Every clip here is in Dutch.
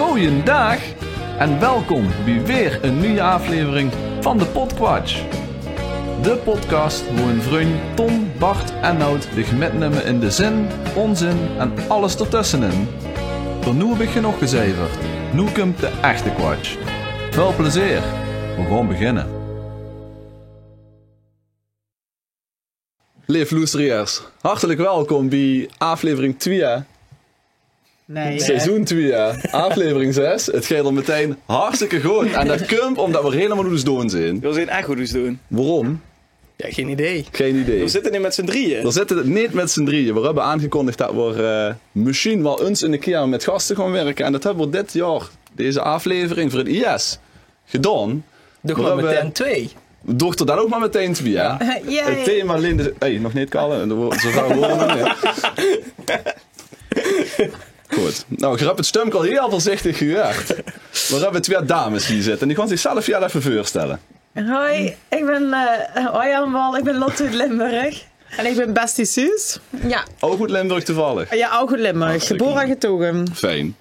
Goeiedag en welkom bij weer een nieuwe aflevering van de Podquatch. De podcast waar een vriend Tom, Bart en Nout zich metnemen in de zin, onzin en alles ertussenin. Voor nu heb ik genoeg gezeverd. Nu komt de echte Quatch. Veel plezier. We gaan beginnen. Lieve luisteraars, hartelijk welkom bij aflevering 2. Seizoen 2, aflevering 6. Het gaat er meteen hartstikke goed. En dat komt omdat we helemaal hoe doen zijn. We zijn echt goed doen. Waarom? Ja, geen idee. Geen idee. We zitten niet met z'n drieën. We zitten niet met z'n drieën. We hebben aangekondigd dat we misschien wel eens een keer met gasten gaan werken. En dat hebben we dit jaar, deze aflevering voor het IS, gedaan. Doe maar meteen 2. Dochter dan ook maar meteen 2, hè? Het thema Linde... Hey, nog niet kallen. Zo gaan we horen. Goed. Nou, ik heb het stemk al heel voorzichtig gehoord. We hebben 2 dames hier zitten. En die gaan zichzelf even voorstellen. Hoi, hoi allemaal. Ik ben Lotte uit Limburg. En ik ben Bestie Suus. Ja. Ook uit Limburg toevallig? Ja, ook uit Limburg. Hartstikke Geboren en getogen. Fijn.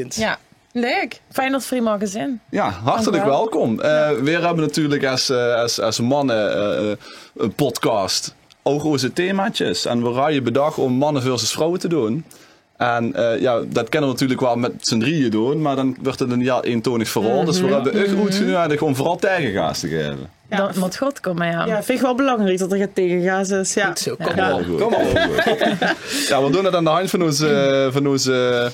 Ja, leuk. Fijn dat Free Magazine. Ja, hartelijk welkom. We hebben natuurlijk als mannen een podcast. Ook onze themaatjes. En we rijden bedacht om mannen versus vrouwen te doen. En dat kunnen we natuurlijk wel met z'n drieën doen, maar dan wordt het een heel eentonig verhaal. Dus we hebben echt goed genoeg om vooral tegengaas te geven. Ja. Dat moet goed komen, ja. Ja, vind ik wel belangrijk dat er geen tegengaas is. Ja. Goed zo, kom Kom op. op. Ja, we doen het aan de hand van onze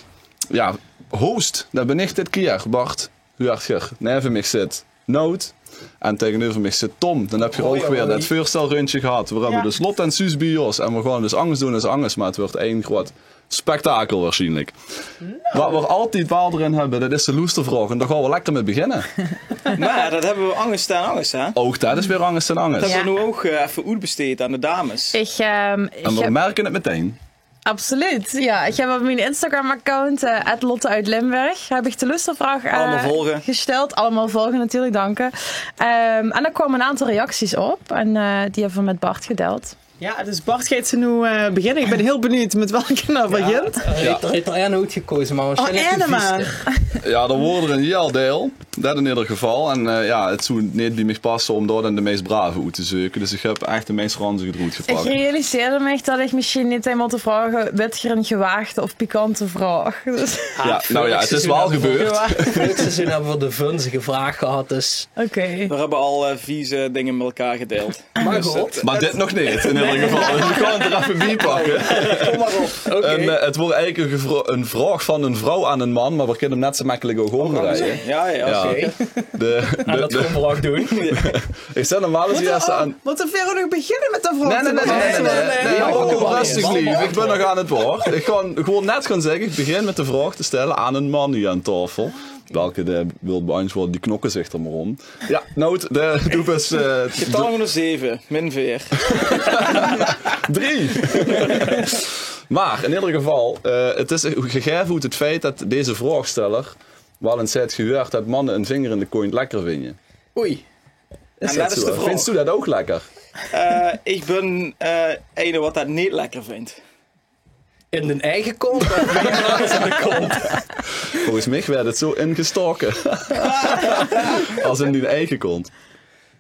host. Dat ben ik dit keer, Bart Huartger. Neven mij zit Nout. En tegenover mij zit Tom. Dan heb je ook weer dat voorstelrundje gehad. We hebben dus Lot en Suus bij ons. En we gaan dus angst doen als angst. Maar het wordt één groot spektakel waarschijnlijk. Wat we altijd wel erin hebben, dat is de loestervraag. En daar gaan we lekker mee beginnen. Maar dat hebben we angst en angst, hè? Ook dat is weer angst en angst. Dat hebben we nu ook even uitbesteed aan de dames. En we merken het meteen. Absoluut, ja. Ik heb op mijn Instagram-account, @Lotte uit Limburg, heb ik de luistervraag Allemaal volgen. gesteld. Allemaal volgen natuurlijk, danken. En er kwamen een aantal reacties op en die hebben we met Bart gedeeld. Ja, dus Bart gaat ze nu beginnen. Ik ben heel benieuwd met welke nou begint. Er heeft er één uitgekozen, maar waarschijnlijk maar. Ja, er worden een heel deel. Dat in ieder geval. En het zou niet bij mij passen om daar dan de meest brave uit te zoeken. Dus ik heb echt de meest ranzige eruit gepakt. Ik realiseerde me dat ik misschien niet helemaal te vragen, werd er een gewaagde of pikante vraag. Dus. Het is wel gebeurd. Vorig seizoen hebben we de vunzige vraag gehad, dus... Oké. We hebben al vieze dingen met elkaar gedeeld. Maar Dus goed. Maar dit nog niet, in ieder geval. Dus we gaan het er even bij pakken. Kom maar op. Oké. Het wordt eigenlijk een vraag van een vrouw aan een man, maar we kunnen hem net zo makkelijk ook omdraaien. Ja. Oké. Dat gaan we ook doen. Ik zet hem wel eens eerst aan... Moeten we nog beginnen met de vraag? Nee, ook Oh, rustig lief. Ik ben nog aan het woord. Ik ga gewoon net gaan zeggen, ik begin met de vraag te stellen aan een man hier aan tafel. Welke de wil beantwoorden, die knokken zich er maar om. Ja, Nout, doe eens... Getal nummer 7, min 4. 3. Maar in ieder geval, het is gegeven uit het feit dat deze vraagsteller wel eens heeft gehoord dat mannen een vinger in de kooi lekker vinden. Oei. En dat is de vraag. Vindt u dat ook lekker? Ik ben ene wat dat niet lekker vindt. In de eigen kont of in de kont? Volgens mij werd het zo ingestoken. Als in die eigen kont.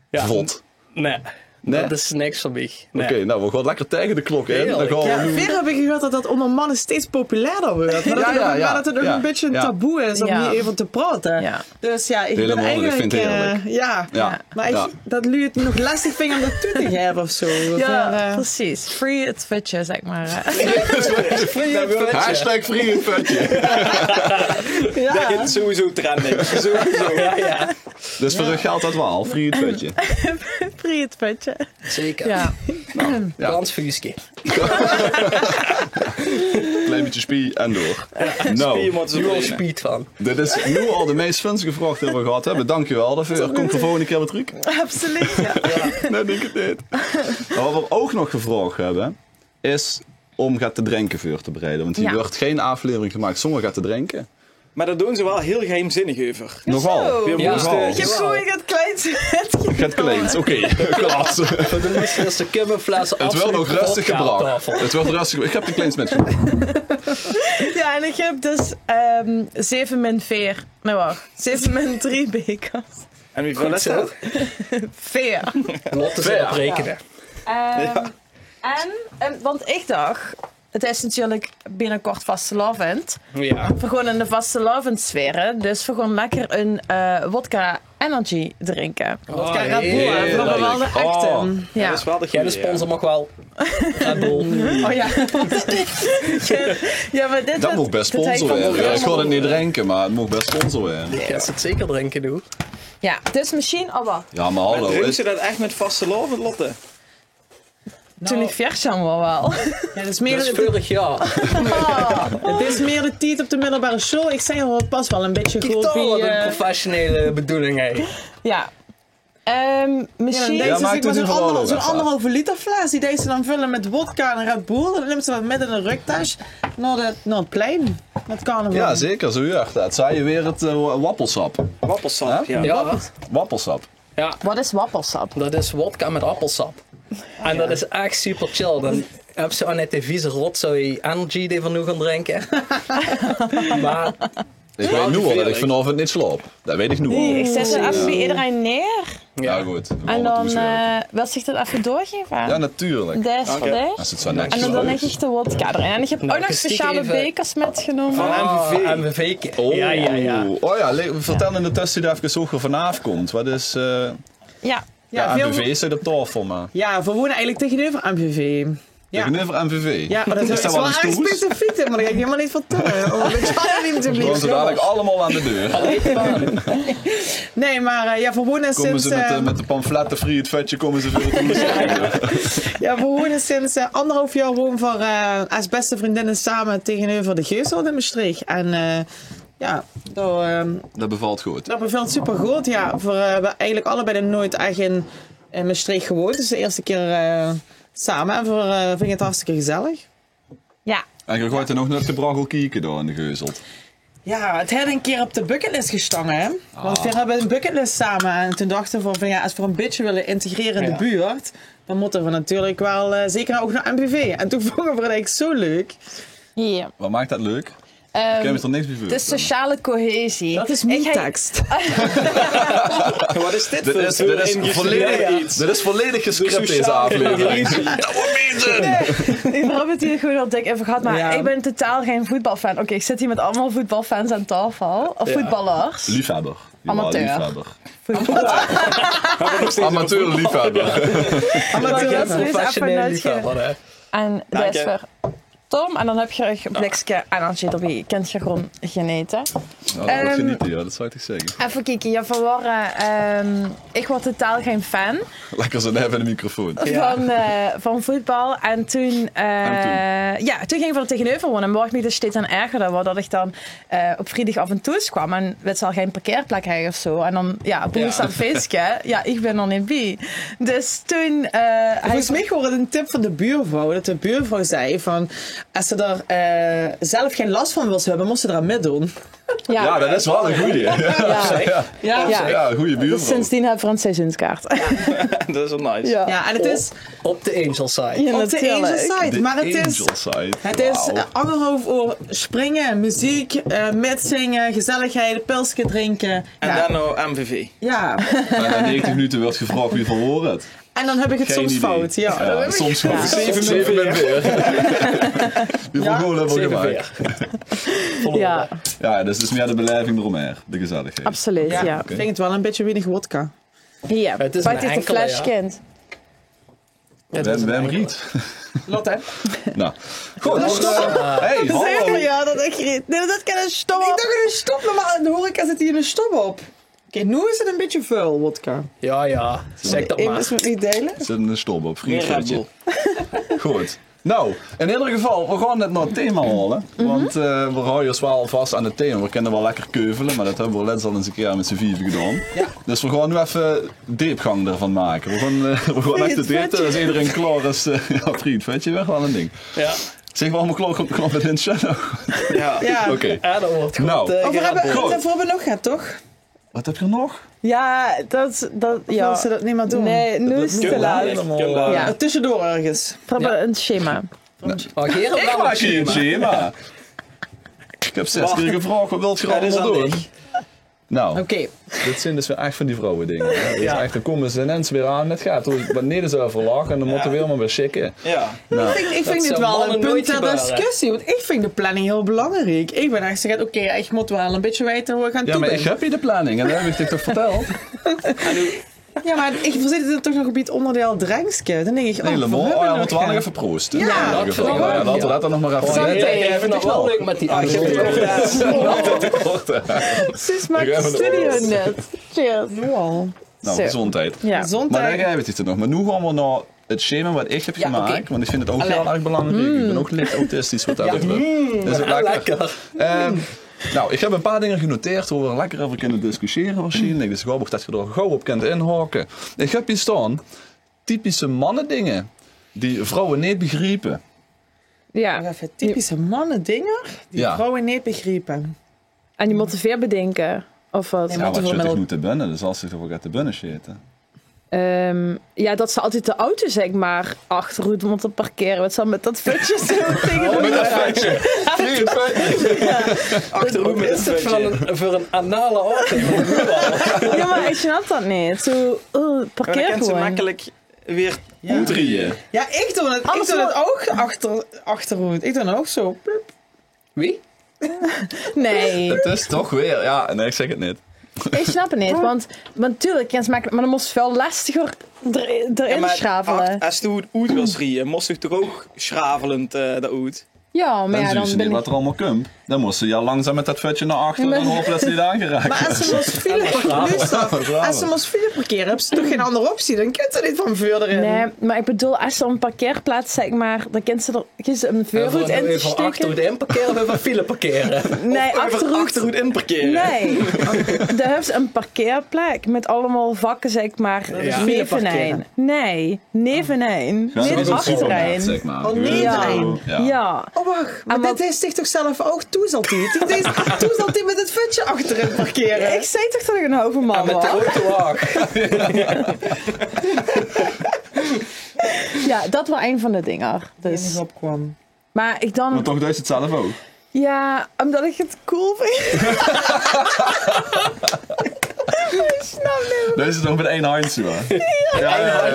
Ja. Vod. Nee. Nee? Dat is niks voor mij. Nee. Oké, nou we gaan lekker tegen de klok in. Dan gaan Ja, we nu... veel heb ik gehoord dat dat onder mannen steeds populairder wordt. Maar dat het ook een beetje een taboe is om hier even te praten. Ja. Dus ja, ik Helemaal, ben ik eigenlijk... vind het heerlijk. Ja. Maar dat lu het nog lastig vind om dat toe te geven of zo. Ja, precies. Free het futje, zeg maar. Hashtag free het putje. Dat is sowieso trending. Sowieso. Ja. Dus voor u geldt dat wel, free het putje. Free het futje. Zeker. Ja. Ja. Dansvuurtje. Klein beetje spie en door. Spie Nou, moet ze Nu al brengen. speed van. dit is nu al de meest funstige vraag die we gehad hebben. Dankjewel daarvoor. Komt er volgende keer weer terug? Absoluut, ja. Nee, denk het niet. Maar wat we ook nog gevraagd hebben, is om gaat te drinken voor te bereiden. Want hier wordt geen aflevering gemaakt zonder gaat te drinken. Maar daar doen ze wel heel geheimzinnig over. Nogal. We Ja. moesten... Ik heb gewoon het klein kleins Ik ga het kleins, oké. Klaas. Voor de liefste is de kubbenfles Het werd nog rustig gebracht. Het werd rustig. Ik heb de kleins metgenomen. Ja, en ik heb dus 7-4. Nee, wacht. 7-3 bekers. En wie veel is dat? 4. Lotte ze op rekenen. Want ik dacht, het is natuurlijk binnenkort vastelavond. Ja. We gaan in de vastelavondsfeer, dus we gaan lekker een wodka energy drinken. Wodka Red Bull, hè, voor wel de echte. Ja. Dat is wel de Ja, de goede, sponsor mag wel. Red Bull. Oh ja. Ja, maar dit Dat mag best sponsor werden. Ik kon het niet drinken, maar het mag best sponsor werden. Ik ga het zeker drinken, doe. Ja, dus misschien al wat. Ja, maar Maar hallo. drinken ze dat echt met vaste loven, Lotte? Toen ik versjam wel. Ja, dat is Dat is meer vorig jaar. het is meer de tijd op de middelbare school. Ik zei al, pas wel een beetje Kijk goed toch wat bij... een professionele bedoeling, hè. Ja. Misschien... Ja, Ja, deze maak zeg het maar in vooral zo'n even. anderhalve liter fles. Die deze dan vullen met wodka en Red Bull. Dan nemen ze dat met in een rugtas naar het plein. Met carnaval. Ja, zeker, zo juist. Dat zei je weer het wappelsap. Wappelsap, ja. Ja, Wappelsap. ja, Wat is wappelsap? dat is wodka met appelsap. En dat is echt super chill. Dan heb je aan net die vieze rotzooi energy die we nu gaan drinken. Maar Ik weet nu al dat ik vanavond niet slaap. Dat weet ik nu al. Nee, ik zet het even bij iedereen neer. Ja, goed. En dan wil zich dat even doorgeven. Ja, natuurlijk. Deze voor dit. Als het zo En netjes dan doe is. ik de wodka erin. En ik heb ook nog speciale even- bekers metgenomen. Van MVV. MVV. Oh, Ja, ja, ja. Oh ja, vertel in de tussentijd even hoe er vanavond komt. Wat is... Ja. ja, veel- MVV zit op tafel, maar... Ja, we wonen eigenlijk tegenover MVV. Ja. Tegenover MVV. Ja, maar dat is dat wel wel erg een stoel? specifiek, maar dat ga ik helemaal niet vertellen. Oh, dat kan je niet Gewoon natuurlijk. ze dadelijk allemaal aan de deur. Nee, maar ja, we wonen Komen sinds... ze met de pamfletten free het vetje, komen ze veel toe. Ja, we wonen sinds 1,5 jaar wonen we als beste vriendinnen samen tegenover de Geusel in Maastricht. En ja, Dat bevalt goed. dat bevalt super goed. Ja, we hebben eigenlijk allebei nog nooit echt in Maastricht gewoond. Dus de eerste keer samen. En we vinden het hartstikke gezellig. Ja. En je gooit er nog net gebraggel kieken door in de geuzelt. Ja, het had een keer op de bucketlist gestangen. Hè? Want we hebben een bucketlist samen. En toen dachten we van ja, als we een beetje willen integreren in de buurt, dan moeten we natuurlijk wel zeker ook naar MVV. En toen vonden we het eigenlijk zo leuk. Ja. Wat maakt dat leuk? Ik heb er niks bij voor. De sociale cohesie. Dat is Ik mijn ga- tekst. Wat is dit Dit voor is, voor dit is industriële volledig, iets? dit is volledig gescript, deze sociale aflevering. cohesie. Dat wordt meer zin! Ik heb het hier gewoon al dik even gehad, maar Ja. ik ben totaal geen voetbalfan. Oké, ik zit hier met allemaal voetbalfans aan tafel. Of voetballers. Liefhebber. Amateur. Liefhebber. Amateur. Amateur liefhebber. Maar dat is even Professioneel uitge- liefhebber, hè. En Dank dat is je. weer Tom. En dan heb je een blikje energy erbij. Je kent je gewoon geneten. Nou, dat wordt genieten, ja, dat zou ik toch zeggen. Even kijken, ja, van waren, ik word totaal geen fan Lekker zo even in de microfoon. van voetbal. En toen, toen ging ik er tegenover wonen. En waar ik me dus steeds aan ergerde, was dat ik dan op vrijdag af en toe kwam. En weet ze al geen parkeerplek hebben of zo. En dan, boel feestje. Ja, ik ben er niet bij. Dus toen... Volgens mij hoorde het een tip van de buurvrouw. Dat de buurvrouw zei van, als ze er zelf geen last van wil hebben, moest ze eraan meedoen. Ja, dat is wel een goeie. Ja, een goede Dus buurvrouw. sindsdien hebben we een seizoenskaart. Dat is wel nice. Ja, en het is Op de Angel side. Ja, op de natuurlijk. Angel side. De Maar het is... Angel side. Het is Wauw. 1,5 uur springen, muziek, metzingen, gezelligheid, pilsje drinken. En Ja. dan nog MVV. Ja. En na 90 minuten werd gevraagd wie verloren het. En dan heb ik het Geen soms idee. fout. Ja. Dan heb ik- soms fout. Zeven 7 met weer. Die vergolen hebben we 7 gemaakt. Ja, Ja, dus het is meer de beleving eromheen. De gezelligheid. absoluut. Ja, Ja. ik vind het wel een beetje weinig wodka. Hier, Het is pak een dit de enkele, flashkind. Wem Riet. Lotte. Nou, goed. Hey, hallo. Ja, dat ik niet. Nee, dat kan een stop. Ik dacht een stop, maar in de horeca zit hier een stop op. Oké, nu is het een beetje vuil, wodka. Ja, zeg dat Eén maar. is met niet delen. Zit een stop op, Meer Red vriendje. Bull. Goed. Nou, in ieder geval, we gaan net naar het thema halen. Want we houden ons wel vast aan het thema. We kunnen wel lekker keuvelen, maar dat hebben we net al eens een keer met z'n vieven gedaan. Ja. Dus we gaan nu even diepgang ervan maken. We gaan echt het eten, als iedereen klaar is. Ja, vriend, weet je, weg wel een ding. Ja. Zeg maar allemaal klaar, komt met in shadow. Ja. Ja. Oké. Ja, dat wordt goed. Nou. Red Over Bull. hebben we nog gehad, toch? Wat heb je nog? Ja, Ja. wil ze dat niet meer doen? Nee, nu is het te laat. Ja, tussendoor ergens. Probeer een schema. Maar Gerard Ik wel maak een geen schema. schema. Ik heb 6 keer gevraagd, wat wilt je Ja, dat is allemaal aan doen? dich. Nou, Oké. dit zijn dus weer echt van die vrouwen dingen. Hè. Dus echt, dan komen ze ineens weer aan. Het gaat wanneer ze over lachen en dan moeten we helemaal weer schikken. Ja. Nou, Ik vind dit zou wel mannen een punt nooit ter gebeuren. discussie. Want ik vind de planning heel belangrijk. Ik ben echt gezegd, oké, ik moet wel een beetje weten hoe we gaan ja, maar doen. ik heb je de planning en dat heb ik je toch verteld? Ja, maar ik voorzit het toch nog een beetje onderdeel drankske. Dan denk ik, Helemaal. we Oh ja, hebben moeten we nog nog even proosten. Ja, In ieder geval. dat Ja, laten we dat dan nog maar even Ja, weten. ik vind het nog wel leuk met die Sus maakt Ik heb de het studio opgelost. net. Cheers. Nu al. Nou, Zo. gezondheid. Ja. Maar Gezondheid. daar hebben we het nog. Maar nu gaan we naar het schema wat ik heb Ja, gemaakt. oké. Want ik vind het ook heel erg belangrijk. Ik ben ook licht autistisch wat dat betreft. Is het lekker? Nou, ik heb een paar dingen genoteerd waar we lekker over kunnen discussiëren waarschijnlijk. Dus ik hoop dat je er gauw op kunt inhaken. Ik heb hier staan typische mannendingen die vrouwen niet begrijpen. Ja. Even typische mannen dingen die Ja. vrouwen niet begrijpen. En je moet te veel bedenken. Of wat? Nee, Ja, maar wat te zit veel ik met nu te binnen? Dus als ik er gaat te binnen zitten. Ja, dat ze altijd de auto zeg maar achterhoed moeten parkeren. Wat zal met dat futje zo tegen de Met dat vetje. Achterhoek met een Is het vetje. voor een anale auto? Ja, maar ik snap dat niet. Zo, Maar dan parkeer kan ze gewoon. makkelijk weer... Drieën. Ja, ik doe het, Anders ik doe het ook achterhoed. Ik doe het ook zo. Plup. Wie? Nee, Het is toch weer. Ja, nee, ik zeg het niet. ik snap het niet. Want natuurlijk kan ze makkelijk, maar dan moest het veel lastiger erin schrafelen. Als je het uit wil schreeuwen, moest je toch ook schravelend dat uit? Ja, maar Dan ja, zien dan ze ben niet ik... wat er allemaal komt. Dan moest ze ja langzaam met dat vetje naar achteren Ja, maar- en hopen dat ze niet aangeraakt Maar als ze moest file parkeren, als ze moest file parkeren, hebben ze toch geen andere optie. Dan kunt ze niet van vuur erin. Nee, maar ik bedoel, als ze op een parkeerplaats, zeg maar, dan kent ze er kiezen een vuurhoed in te Even steken. achterhoed in parkeren of even file parkeren? Nee, Even achterhoed. achterhoed in parkeren. Nee, daar heeft ze een parkeerplek met allemaal vakken, zeg maar, Ja. nevenijn. Nee, nevenijn. Ja, Nee, zoals een supermarkt, achterijn. zeg maar. Oh, Je weet het nevenijn. wel. Ja. Ja. Oh, wacht. Maar En wat- dit is zich toch zelf ook toezelt hij? Toezelt hij met het vetje achterin parkeren? Ik zei toch dat ik een hoge man Ah, met de was? auto ook. Ja, dat was een van de dingen. Die Dus. niet opkwam. Maar ik Maar dan... toch doe je het zelf ook. Ja, omdat ik het cool vind. Ik snap niet. Dat is het nog met één handje, hoor. Ja, ja, ja.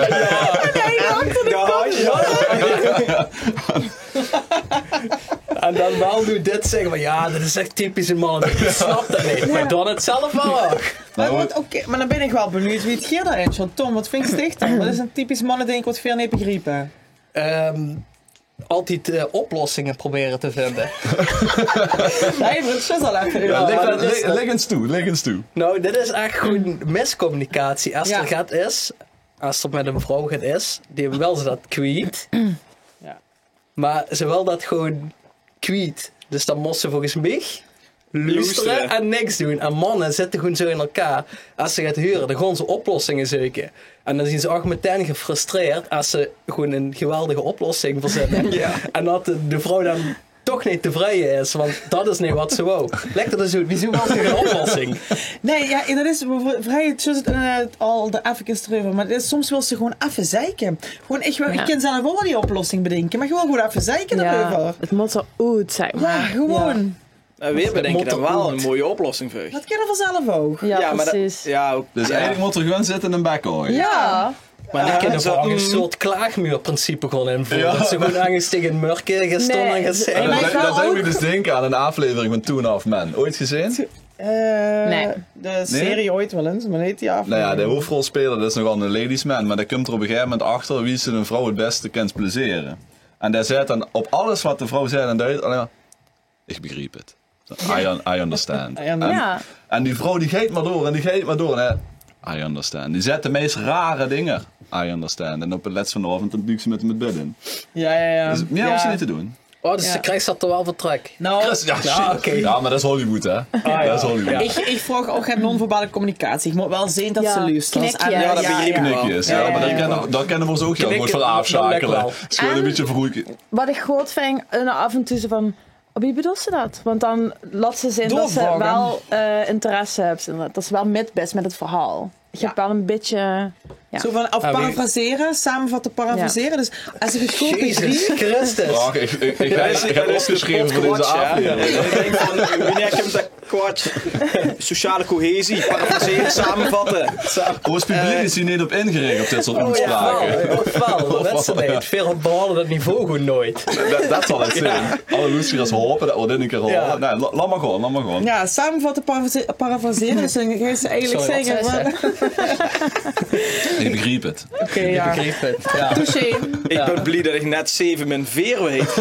Nee, achter de kop. En dan wel nu dit zeggen van ja, dat is echt typisch een man. Ik snap dat niet. Maar dan het zelf wel ook. Maar, Nou, oké, maar dan ben ik wel benieuwd wie het hier daarin is. Tom, wat vind je dicht dan? Dat is een typisch mannending wat veel niet begrepen. Altijd oplossingen proberen te vinden. Nee, maar het is al even. Ja, maar dat is- leg eens toe. Nou, dit is echt gewoon miscommunicatie. Als Ja. er gaat is, als er met een vrouw gaat is, die wil ze dat kwijt. Ja. Maar ze wil dat gewoon kwijt. Dus dan moest ze volgens mij luisteren en niks doen. En mannen zitten gewoon zo in elkaar. Als ze gaat huren, dan gaan ze oplossingen zoeken. En dan zien ze ook meteen gefrustreerd als ze gewoon een geweldige oplossing verzinnen. Ja. En dat de vrouw dan toch niet tevreden is, want dat is niet wat ze wou. Lijkt er zo, wieso wil ze een oplossing? Nee, ja, dat is vrij het is al de even terug. Maar het is, soms wil ze gewoon even zeiken. Gewoon, ik kan zelf wel die oplossing bedenken, maar gewoon even zeiken Ja, erover. het moet zo goed zijn. Ja, Maar. gewoon. Weer bedenk je moet dan er wel uit. een mooie oplossing voor. Dat kan er vanzelf ook. Ja, maar dat, precies. ja, ook, Dus ja. eigenlijk moet er gewoon zitten en een bek gooien. Ja. Maar dan kunnen we zo, ook een soort klaagmuurprincipe gewoon invoeren. Ja. Dat ze gewoon ergens tegen een murken gaan staan Nee, en gaan En zeggen. maar dan ik wel dan zou je ook- dus denken aan een aflevering van Two and a Half Men. Ooit gezien? Nee. De serie ooit wel eens, maar heet die af. Nou ja, de hoofdrolspeler dat is nogal een ladies man, maar daar komt er op een gegeven moment achter wie ze een vrouw het beste kan plezieren. En daar zet dan op alles wat de vrouw zei en duidt alleen maar, ik begreep het. I understand. Ja. En die vrouw die geeft maar door en die geeft maar door. En I understand. Die zet de meest rare dingen. I understand. En op het laatst van de avond dan buik ze met hem het bed in. Ja. Dus meer hoeft ze niet te doen. Oh, dus Ja. ze krijgt dat er wel vertrek. Nou, Ja, Ja, oké. ja, maar dat is Hollywood, hè? Dat is Hollywood. Ja. ik volg ook geen non-verbale communicatie. Ik moet wel zien dat Ja, ze luistert. knikjes. Ja, dat begreep ik wel. Knikjes, ja, maar daar kennen we ons ook heel goed Knikken, van dat lukt afschakelen. wel. Het is gewoon een En- beetje verroeien. Wat ik goed vind, af en toe zo van... Op wie bedoelt ze dat? Want dan laat ze zien dat ze Doorvragen. wel interesse heeft. Dat ze wel best met het verhaal. Je hebt wel een beetje... Ja. Zo van, of parafraseren, samenvatten, parafraseren. Dus als ik het goed Jezus begreep... Christus. Wacht, ik heb opgeschreven voor deze aflevering. Ik denk van, wanneer komt dat kwart? Sociale cohesie, parafraseren, samenvatten. Ons publiek is hier niet op ingericht op dit soort uitspraken. Ofwel, dat is niet. Veel behalve dat niveau gewoon nooit. Dat zal het zijn. Alle luisteraars hopen dat we dit een keer horen. Ja. Nee, laat maar gewoon. Ja, samenvatten, parafraseren. Dus dan ga je ze eigenlijk Sorry, zeggen... wat zei Ik begreep het. Oké, Ik ja. begreep het. Ja. Touché. Ik ben blij dat ik net 7 min 4 weet.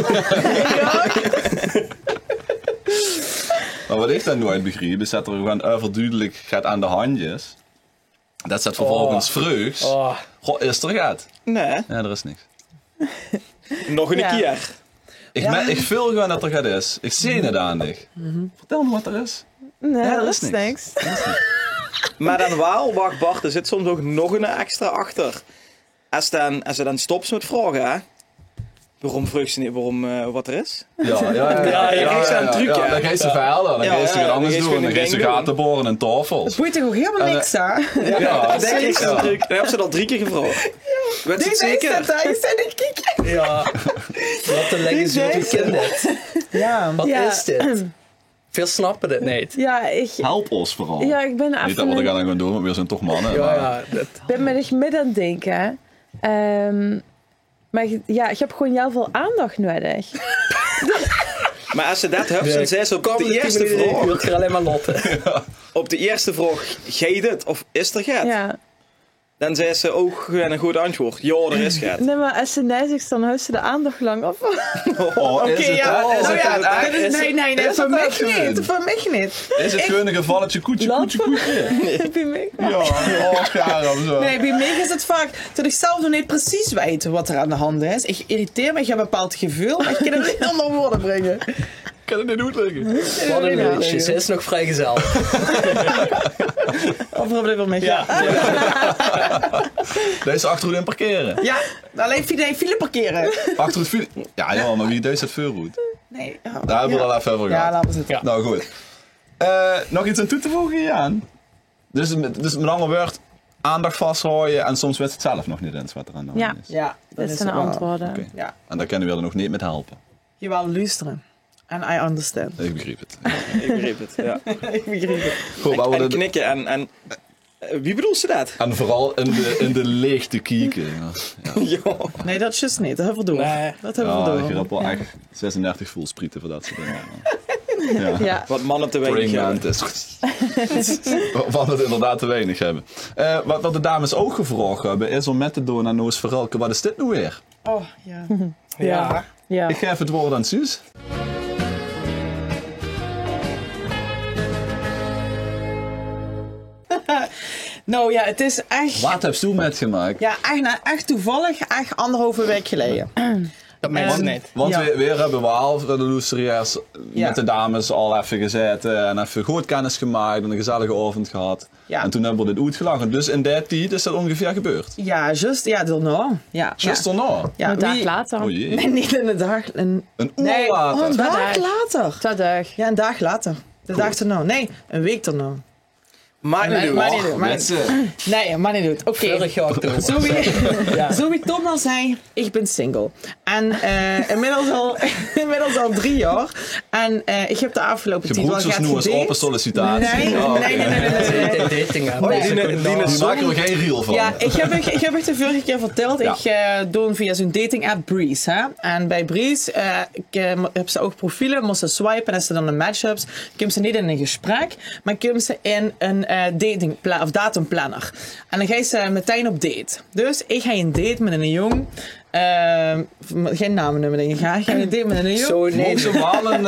Maar wat ik dan nooit begreep, is dat er gewoon overduidelijk gaat aan de handjes. Dat zet vervolgens vreugds. Oh. Goh, is er gaat? Nee, Ja, er is niks. nog een Ja. keer. Ik voel gewoon dat er gaat is. Ik zie het aan dich. Vertel me wat er is. Nee, Ja, dat dat is is niks. Maar dan wel, wacht Bart, er zit soms ook nog een extra achter. Als ze dan stopt met vragen, hè? Waarom vreugd ze niet wat er is? Ja, je geeft ze een truc, hè? Dan geeft ze verder, dan Ja, geeft ze ja, wat dan anders geeft ze doen. gewoon Dan een geeft ze ding doen. gaten boren en tafels. Het boeit toch ook helemaal niks, hè? Ja, Dat is een truc. Dan hebben ze dat 3 keer gevraagd. Weet ze het zeker? Ja. Wat te leggen ze met je kinderen. Ja. Wat Ja. is dit? Veel snappen het niet. Ja, Help ons vooral. ik ben Niet dat we dat even... gaan doen, want we zijn toch mannen. Ja, maar- ja. Dat, ben met echt midden aan het denken. Maar je hebt gewoon heel veel aandacht nodig. Maar als ze dat hebt, dan zei ze op de eerste Ik wil vraag. er alleen maar lotten. Op de eerste vraag, ga je dit of is er gaat? Ja. Dan zei ze ook gewoon een goed antwoord. Ja, er is gaat. Nee, maar als ze nee zegt, dan houdt ze de aandacht lang op. Oh, is het ja. dat? Is Oh, het ja. dat? Nee, nee, is voor het mij dat gewoon? niet. Voor mij niet. Is het gewoon een gevalletje koetje? Heb je mee? Ja, oh, ja, of zo. Nee, bij mij is het vaak dat ik zelf nog niet precies weet wat er aan de hand is. Ik irriteer me, ik heb een bepaald gevoel, maar ik kan het niet onder woorden brengen. Ik kan het niet uitleggen. Wat een meisje. Ze is nog vrijgezel. Of wat wil met Ja. Deze achteruit parkeren. Ja, alleen file parkeren. Achteruit file. Ja, maar wie deze het voorroet? Nee. Daar hebben we al even over Ja, gehad. laten we zitten. Ja. Nou goed. Nog iets aan toe te voegen, Jan? Dus met een ander woord, aandacht vasthouden en soms weet het zelf nog niet eens wat er aan de hand Ja. is. Ja, dat Dit is zijn de wel- antwoorden. Oké. Ja. En daar kunnen we er nog niet met helpen. Je wil luisteren. En I understand. Ik begreep het. Ik begreep het, ja. Ik begreep het. Goed, maar we En de- knikken en wie bedoelt ze dat? en vooral in de leegte kijken. Ja. Ja. Nee, dat is juist niet. Dat hebben we door. Nee. Dat hebben we Ja, door. ik heb wel echt 36 voelsprieten voor dat soort dingen. Ja. Ja. Wat mannen te weinig hebben. Pregnant is. Wat het inderdaad te weinig hebben. Wat de dames ook gevraagd hebben, is om met te doen aan Noos Verelke. Wat is dit nou weer? Oh, ja. Ja. Ja. Ik geef het woord aan Suus. Nou ja, het is echt... Wat heb je toen metgemaakt? Ja, echt toevallig. Echt 1,5 week geleden. Dat mensen Want- niet. Want Ja. weer hebben we al de loeseriërs Ja. met de dames al even gezeten en even goed kennis gemaakt en een gezellige avond gehad. Ja. En toen hebben we dit uitgelachen. Dus in die tijd is dat ongeveer gebeurd. Ja, juist. Ja, daarna. Ja. Just ja. daarna. Ja, Een dag wie- later. Oh jee. Nee, niet in de dag. Een uur Nee, later. een dag dagen. later. 2 dagen. Ja, een dag later. De dag erna. Nee, een week erna. Maar Nee, nu maar doen. niet doen. Maar... Mensen. Nee, maar niet doet. Oké. Vorig jaar oktober. Zo wie, Ja. zo wie Tom al zei, ik ben single. En inmiddels al 3 jaar. En ik heb de afgelopen tijd wel Gebroedjes gaat nu als gedate. open sollicitatie. Nee, Oh, oké. nee. De dating app. Oh, Nee, die Die maken er geen reel van. Ja, ik heb het de vorige keer verteld. Ja. Ik doe via zo'n dating app Breeze. Hè? En bij Breeze heb ze ook profielen, moest ze swipen. En als ze dan een match hebt, komen ze niet in een gesprek, maar komen ze in een datumplanner. En dan ga je ze meteen op date. Dus ik ga een date met een jong. Geen namen noemen, denk ik. Ga je een date met een jong? Zo, nee. Mogen ze wel een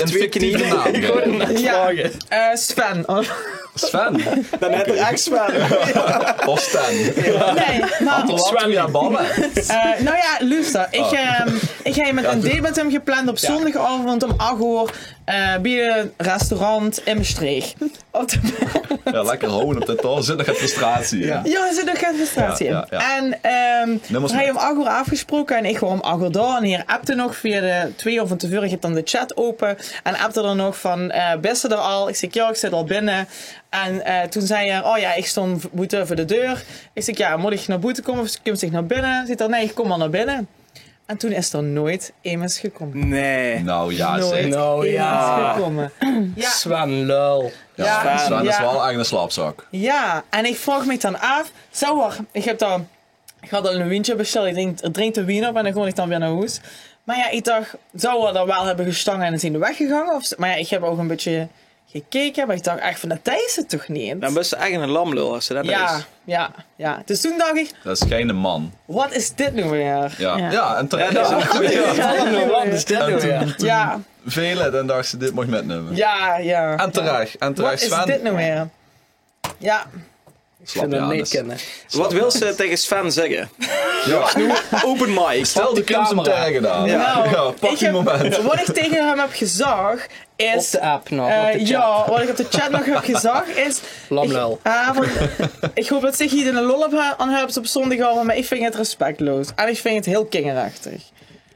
twee fictieve knieën. naam geven? Ja, Sven. Sven. Dan heb je echt zwaar. Of Stan. Nee, maar... Sven ja ballen. Nou ja, luister. Ik ga met een date met hem gepland op zondagavond om 8 uur. bij een restaurant in Maastricht. Ja, lekker houden op de toon. Zit nog het frustratie. Ja. Ja, er zit nog geen frustratie in. Ja, ja. En Neem ons hij mee. om 8 uur afgesproken en ik gewoon om 8 uur door. En hier appte nog via de 2 uur van tevoren. Ik heb dan de chat open. En appte er nog van, best je er al? Ik zeg, ja, ik zit al binnen. En toen zei hij, oh ja, ik stond buiten voor de deur. Ik zeg, ja, moet ik naar buiten komen of komt zich naar binnen? Zegt er, nee, ik kom al naar binnen. En toen is er nooit immers gekomen. Nee. Nou ja, Nooit zeg. Nou, ja. immers gekomen. Ja. Sven lul. Ja, Sven is ja. wel echt een slaapzak. Ja, en ik vroeg me dan af, ik had al een windje besteld, ik drink de wien op en dan kon ik dan weer naar huis. Maar ja, ik dacht, zou we er wel hebben gestangen en zijn weggegaan? Maar ja, ik heb ook een beetje gekeken, maar ik dacht echt van, dat is het toch niet? Dan ben je eigenlijk een lamlul als ze dat is. Ja. Dus toen dacht ik, Dat is geen man. wat is dit nu weer? Ja, en terecht. Ja, dat is een goeie. Wat is dit En nou toen- weer? Ja, Velen, dan dachten ze, dit mag je metnemen. ja. En terecht. Wat is Sven. dit nou weer? Ja, Ik vind hem niet kennen. Wat wil ze tegen Sven zeggen? Ja. Open mic. Stel de Kim zijn camera. taggen dan. Ja. Ja, pak ik die heb- moment. wat ik tegen hem heb gezegd Op is... de app nog. Op de chat. Ja, wat ik op de chat nog heb gezegd is... Lamlul. Ik hoop dat zich hier een lol op aan hebt op zondagavond, maar ik vind het respectloos. En ik vind het heel kinderachtig.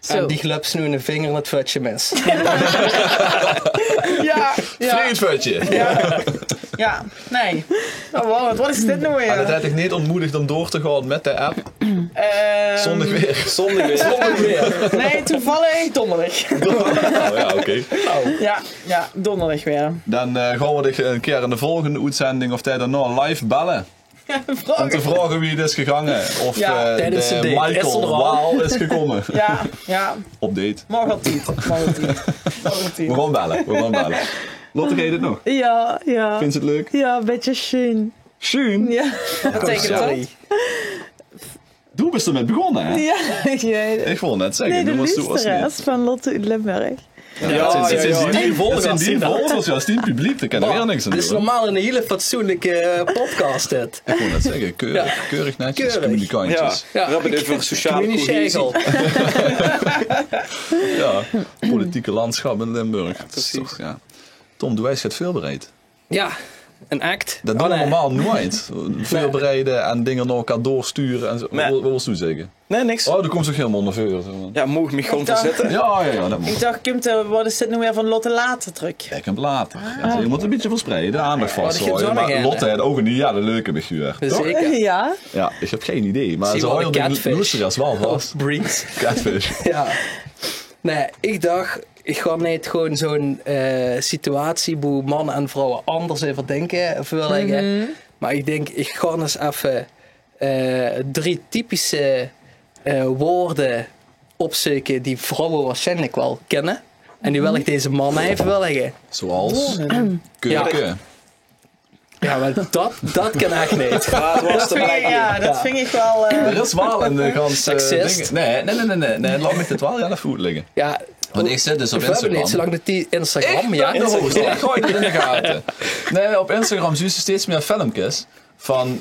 En die glups nu een vinger in het futje mis. Ja, Vreemdfutje. ja, nee. Oh, wow, wat is dit nou En dat weer? had ik niet ontmoedigd om door te gaan met de app. Zondag weer. Zondag weer. Nee, toevallig donderdag. Oh ja, oké. Ja, donderdag weer. Dan gaan we dich een keer in de volgende uitzending of tijd nog live bellen. Om te vragen wie het is gegaan. Of Ja, tijdens de date. Is er Michael al? Waal is gekomen. Ja, Op date. mag altijd. We gaan bellen. Lotte, ga je dit nog? Ja. Vindt ze het leuk? Ja, een beetje schön. Schoen. Ja. Wat betekent dat? Sorry. Doe best ermee begonnen, hè? Ja, ik weet het. Ik wil net zeggen. Nee, de doe was luisteraars van Lotte uit Limburg. Sindsdien volgers volgers. zien dat. Volgers, ja, 10 publiek. Daar kan er weer niks aan Dit is doen. normaal een hele fatsoenlijke podcast dit. Ik wil net zeggen. Keurig netjes. Keurig. Communicantjes. Ja, we hebben het voor sociale Communicegel. cohesie. Ja. Politieke landschap in Limburg. Dat is precies. toch, ja. Tom, doe wij het veel bereid. Ja, een act. Dat doen we nee. normaal nooit. Voorbereiden en dingen naar elkaar doorsturen. En zo. Nee. Wat wil je zeggen? Nee, niks. Oh, er komt toch helemaal onder vuur. Zo. Ja, mocht me gewoon te dacht- zitten. Ja, dat Ik moet. dacht, Kim, wat is dit nou weer van Lotte later druk? Kijk hem later. Ja, je moet een beetje verspreiden, de aandacht dat vasthouden. geeft wel Maar nog Lotte had ook een ja, de leuke beguur. Zeker. Ja. Ja, ik heb geen idee. Maar Zie ze wel de houden de catfish. luisteraars wel vast. Breeds. Catfish. Ja. Nee, ik dacht, ik ga niet gewoon zo'n situatie waar mannen en vrouwen anders even denken voorleggen. Maar ik denk, ik ga eens even 3 typische woorden opzoeken die vrouwen waarschijnlijk wel kennen. En die wil ik deze mannen even voorleggen. Zoals keuken. Ja, maar dat kan echt niet. Ja, het was te blijken. Ja, dat vind ik wel... Er is wel een gans Seksist. dingen. Nee, laat me dit wel heel even goed liggen. Ja, Want ik zit dus op we hebben niet Instagram. zolang dat die Instagram, ja. Ik gooi het in de gaten. Nee, op Instagram zie je steeds meer filmpjes van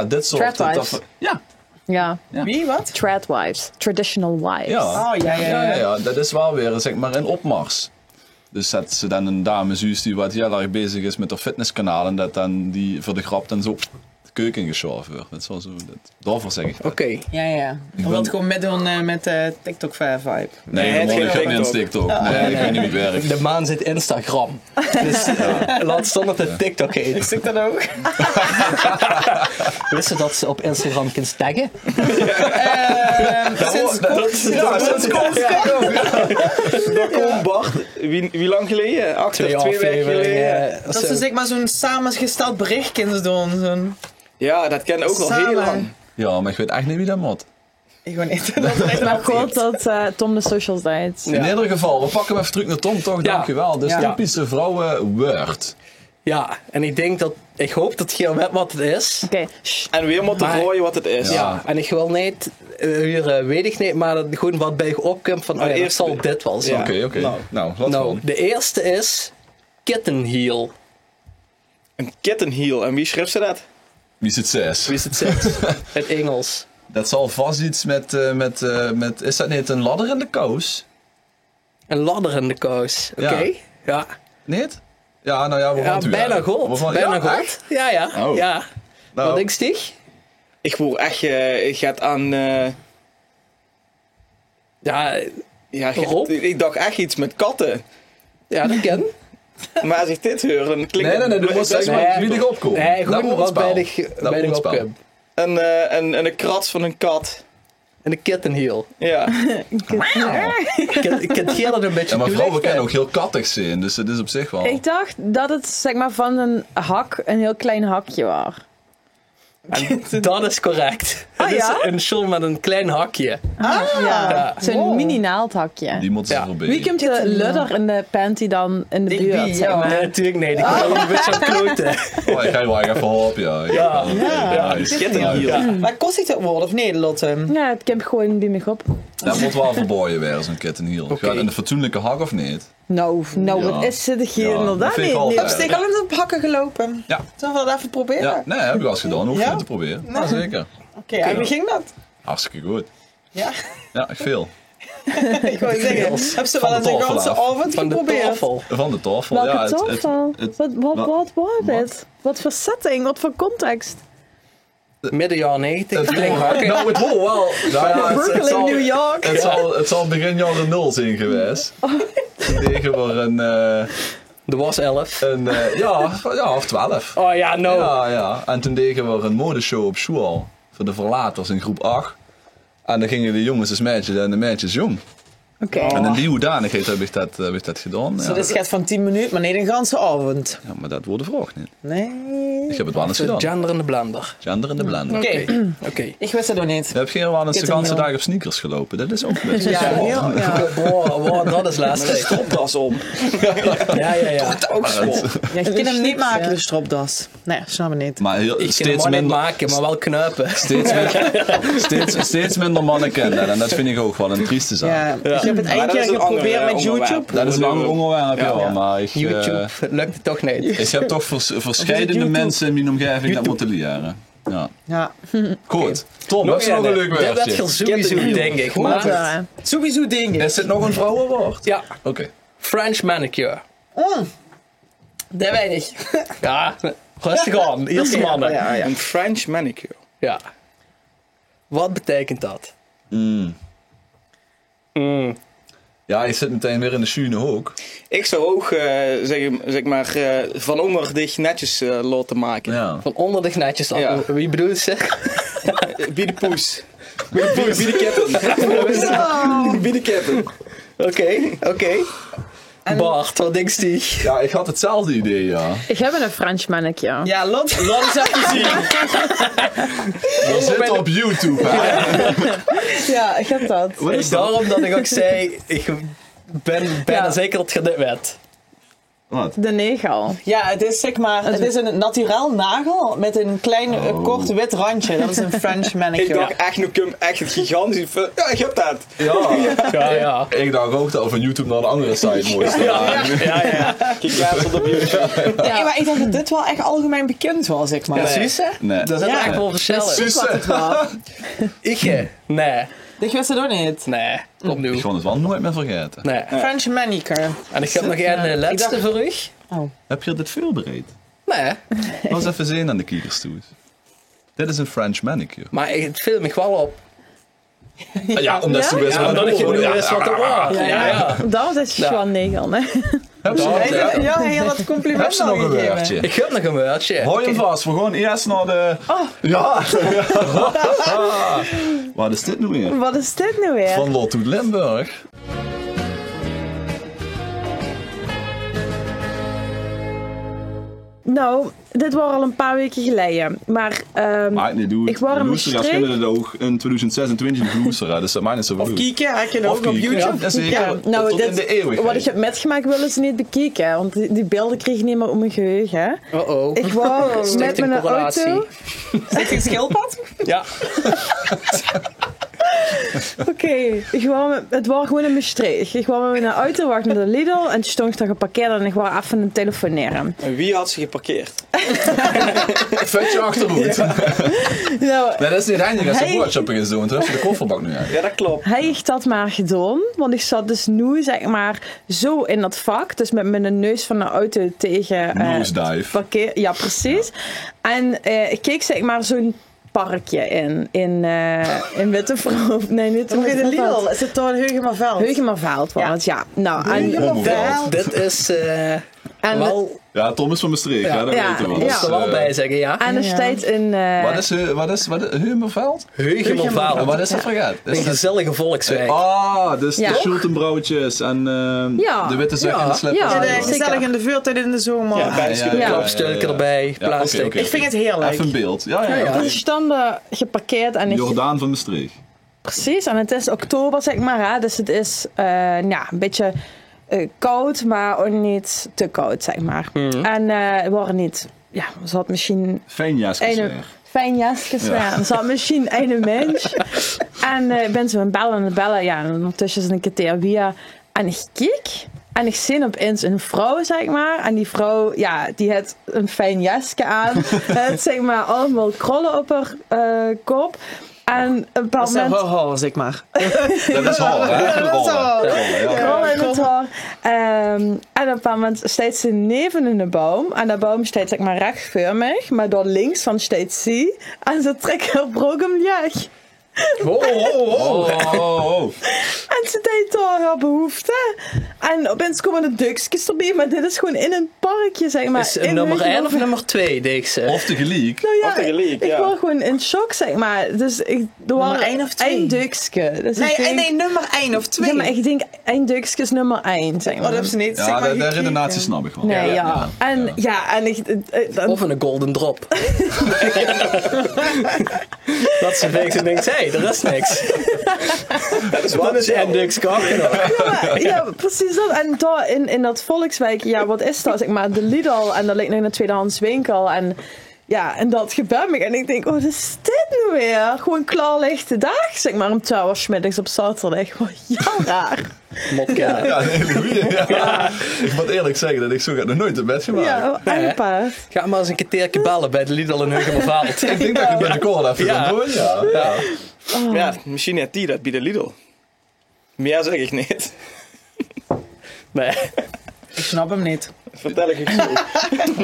dit soort... Tradwives. Ja. Ja. Wie, wat? Tradwives. Traditional wives. Ja. Oh, ja. Dat is wel weer zeg maar een opmars. Dus dat ze dan een dame zuus die wat heel erg bezig is met haar fitnesskanaal en dat dan die voor de grap dan zo de keuken ingeschoven wordt. Dat is wel zo, daarvoor zeg ik dat. Oké. Ja. Je wilt gewoon meedoen met de TikTok-vibe. Nee, het man, ik ging ga niet ook in TikTok. Nee, ik weet niet wie het werkt. De maan zit Instagram. Dus laat staan dat het TikTok heet. Is dat ook? Wist je dat ze op Instagram kunt taggen? Sinds Ja, sinds kort. Daar komt Bart. Wie lang geleden? 2 weken geleden. dat ze zeg maar zo'n samengesteld berichtje doen. Zo'n... Ja, dat ken ook al heel Samen. lang. Ja, maar ik weet echt niet wie dat moet. Ik weet niet. Dat is echt Maar maar goed dat Tom de socials deed. Ja. In ieder geval, we pakken hem even terug naar Tom, toch? Ja. Dankjewel. Dus Ja. typische vrouwenword. Ja, en ik hoop dat je weet wat het is. Oké. Shh. En weer moet te Maar- rooien wat het is. Ja, en ik wil niet, hier weet ik niet, maar dat gewoon wat bij je opkomt van, oh ja, dat eerst- zal dit wel zijn. Ja. Oké. Nou. Nou, laat Nou, gaan. de eerste is kittenheel. Een kittenheel. En wie schreef ze dat? Wie is het 6? Wie is het zegt? Het Engels. Dat zal vast iets met is dat niet een ladder in de kous? Een ladder in de kous. Oké. Ja. Niet? Ja, nou ja, we gaan het Bijna goed. Bijna goed. echt? Ja. Oh. Ja. Nou, Wat denk je, Stig? Ik voel echt, je gaat aan... Ja, Rob? ik dacht echt iets met katten. ja, dat ken. Maar als ik dit hoor, dan klinkt Nee, du musst het erstmal Nee. wieder opkommen. Nee, Dat gewoon wat bij de opkomt. een krats van een kat. En de kittenhiel. Ja. Ik ken het een beetje Ja, maar vrouwen toelichten. kunnen ook heel kattig zijn, dus het is op zich wel... Ik dacht dat het zeg maar van een hak een heel klein hakje was. En dat is correct. Ah, Het is ja? een schoen met een klein hakje. Ja. Zo'n mini naaldhakje. Die moeten ze Ja. voorbij. Wie komt de ludder in de panty dan in de buurt? wie, zeg ja. maar? Nee, natuurlijk niet. Ik kan ook een beetje aan het kloten. Oh, ik ga je wel even helpen, ja. Ja. Kittenhiel. Maar kost ik dat woord of nee, Lotte? Ja, het komt gewoon bij me op. Dat moet wel verboden werden, zo'n kittenhiel. Oké. Gaat in de fatsoenlijke hak of niet? Nou, Ja. wat is het hier Ja, dat inderdaad vind ik niet? wel niet. fijn. Heb je al eens op hakken gelopen? Ja. Zullen we dat even proberen? Ja, nee, heb ik wel eens gedaan. Hoef je Ja? niet te proberen. Ja, zeker. Oké, en hoe ging dat? Hartstikke goed. Ja, Ja, echt veel. ik wou zeggen, heb ze Van wel de eens een tafel ganse af. avond Van de geprobeerd? tafel. Van de tafel. Welke ja, tafel? Wat was Wat? dit? Wat voor setting? Wat voor context? Midden jaren 90. Flink hakken. Nou, het wil wel. Nou ja, Brooklyn, New York. Het zal begin jaren 0 zijn geweest. Toen deden we Er was 11. of 12. Oh ja, no. Ja. En toen deden we een modeshow op school. Voor de verlaters in groep 8. En dan gingen de jongens als meisjes en de meisjes jong. Oké. En in die hoedanigheid heb ik dat gedaan. Zo, Ja. dit gaat van 10 minuten, maar niet een ganse avond. Ja, maar dat wordt de vraag niet. Nee. Ik heb het wel eens gedaan. Gender in de blender. Gender in de blender. Oké, Oké. ik wist het nog niet. Je hebt geen wel eens de Kittenhiel. ganse dag op sneakers gelopen. Dat is ook best. Ja, heel, ja. Wow, dat is laatst Met een tijd. stropdas om. Ja. Ook zo. Ja, je kan hem niet maken, de stropdas. Nee, snap ik niet. Maar Ik kan hem steeds wel niet minder, maken, maar wel knuipen. steeds minder mannen kennen. En dat vind ik ook wel een trieste zaak. Ja. Ik heb het Maar één dat keer is een geprobeerd ander met onderwerp. YouTube. Dat is een ander onderwerp, ja. Maar YouTube lukt het toch niet. ik heb toch verschillende YouTube? mensen in mijn omgeving dat moeten leren. Ja. Ja. Goed. Tom, dat is nog een leuk Dat werd woordje. veel sowieso, denk ik. Maar Ja. Sowieso dingen. Is dit nog een vrouwenwoord? ja, Oké. French manicure. Dat weet ik. Ja, rustig aan. Eerste mannen. Ja. Een French manicure. Ja. Wat betekent dat? Ja, je zit meteen weer in de schuine hoek. Ik zou ook zeg maar van onder dich netjes laten maken. Ja. Van onder de gnetjes. Ja. Wie bedoelt ze? Bij de poes. Bij de ketten. Bij de ketten. Oké. Bart, wat denk je? Ja, ik had hetzelfde idee, ja. Ik heb een French mannetje. Ja, laat eens even zien. We zitten op YouTube, hè. Ja, ik heb dat. Wat is dat? Daarom dat ik ook zei, ik ben bijna Ja. zeker dat het dit werd. Wat? De negel. Ja, het is zeg maar, het is een naturaal nagel met een klein kort wit randje. Dat is een French Ik manicure. dacht echt, nu komt echt het gigantisch. Ja, ik heb dat. Ja. Ik dacht ook dat we van YouTube naar een andere site moesten. Ja. Gecanceld op YouTube. Ja, maar ik dacht dat dit wel echt algemeen bekend was, zeg maar. Precies, hè? Nee. Dat is Ja. echt wel verschillen. Susse. Ik? Nee. Ik wist het ook niet. Nee. Kom nu. Ik kon het wel nooit meer vergeten. Nee. French manicure. En ik heb nog een laatste voor u. Heb je dit veel bereid? Nee. Laat eens even zien aan de kiekers toe. Dit is een French manicure. Maar het viel me wel op. Ja, omdat ze best Ja, wel omdat ik je nu eens wat te horen. Ja. Dat is Ja. gewoon negel, hè? Heb ze Ja. Ja, hij had dat compliment Heb ze nog een gegeven. woordje? Ik heb nog een woordje. Hou hem vast, we gaan eerst naar de... Ja! Wat is dit nu weer? Wat is dit nou weer? Van Lot uit Limburg. Nou, dit was al een paar weken geleden. Maar, Maar nee, doe Ik wou hem Loesteraars streek- kunnen het ook in 2026 loesteren, dus dat mij niet zo Of bedoeld. kieken, heb je dat ook op kieken. YouTube? Ja, zeker. ja, nou, Tot in de eeuwigheid. wat ik heb metgemaakt willen ze niet bekijken. Want die beelden kreeg ik niet meer op mijn geheugen. Oh-oh. Ik wou met Stichting mijn correlatie. auto... Zit je schildpad? Ja. Het was gewoon in Maastricht. Ik was met een auto wacht naar de Lidl en toen stond ik daar geparkeerd en ik was even aan het telefoneren. En wie had ze geparkeerd? Vetje achterhoed. Nou, Nee, dat is niet handig als je Hij- boodschappen is doen. Toen heb je de kofferbak nu uit. Ja, dat klopt. hij heeft dat maar gedaan, want ik zat dus nu zeg maar zo in dat vak, dus met mijn neus van de auto tegen Nosedive. parkeer. Ja, precies. En ik keek zeg maar zo'n parkje in Wittevrouw. Nee, niet Toch in de Lidl? Is het toch een Heugemerveld? Heugemerveld was het, ja. Nou, Heugemerveld. Dit is en wel... Ja, Tom is van Maastricht, ja, dat Ja, weten we. ja. Moet er wel bij zeggen, ja. en er staat in... Wat is Hummerveld? Heugemerveld. En wat is dat voor gaat? Een gezellige volkswijk. Dus Ja. de Schultenbroodjes en Ja. de witte zak Ja. en de slippers. Ja, Ja, zeker. gezellig in de vuurtijd in de zomer. Ja, bij de schuur. Ja. Klapstuk erbij, Ja, plastic. oké. Ik vind het heerlijk. Even een beeld. Ja. Ja. Dus standen geparkeerd en ik... Jordaan van Maastricht. Precies, en het is oktober zeg maar, hè, dus het is een beetje koud, maar ook niet te koud zeg maar. En we waren niet, ja, ze had misschien Fijn jasjes. fijn jasjes, ja. Er zat misschien een mens. En ik ben zo aan het bellen, ja, en ondertussen is het een keer via. En ik kijk en ik zie opeens een vrouw, zeg maar. En die vrouw, ja, die had een fijn jasje aan. Het zeg maar allemaal krollen op haar kop. En op een bepaald Dat is moment... horror, zeg maar. Dat is hol, hè? Rollen. Krollen in het haar. En op een bepaald moment staat ze neven in de boom. En de boom staat zeg maar recht voor mij. Maar door links van staat ze. En ze trekt haar broek omlaag. En ze deed door haar behoefte. En opeens komen de duksjes erbij. Maar dit is gewoon in een parkje, zeg maar. Is in nummer 1 of Heugenhoven. nummer 2, deed ze. Of tegelijk. Nou ja, Of tegelijk, ik ja. was gewoon in shock, zeg maar. Dus er was één of twee? één duksje. Dus ik denk, Nee, nummer 1 of 2. ja, maar ik denk één duksje is nummer 1, zeg Oh, maar. dat hebben ze niet. zeg Ja, maar de gekeken. redenatie snap ik wel. Nee, ja. Ja. En ik... dan- Of een golden drop. Dat ze denkt, ze denkt, hé, er is niks. Dat is Dan wat is Endux kakken nog. ja, precies dat. En daar in dat Volkswijk, ja, wat is dat? Zeg maar, de Lidl en daar ligt nog een tweedehands winkel. En ja, en dat gebeurt me. En ik denk, wat is dit nu weer? Gewoon klaarlichte dag, zeg maar, om 12 uur 's middags op zaterdag. Wat ja, raar. Motkennen. Ja, een hele goeie. Ja. Ik moet eerlijk zeggen dat ik zo nog nooit in bed gemaakt. Ja, een paar. Ga maar eens een keertje bellen bij de Lidl in Heugemerveld. Ik denk dat je binnenkort even Ja. kan doen. Ja. Ja, misschien net die dat bij de Lidl. Meer zeg ik niet. Nee. Ik snap hem niet. Vertel ik je zo.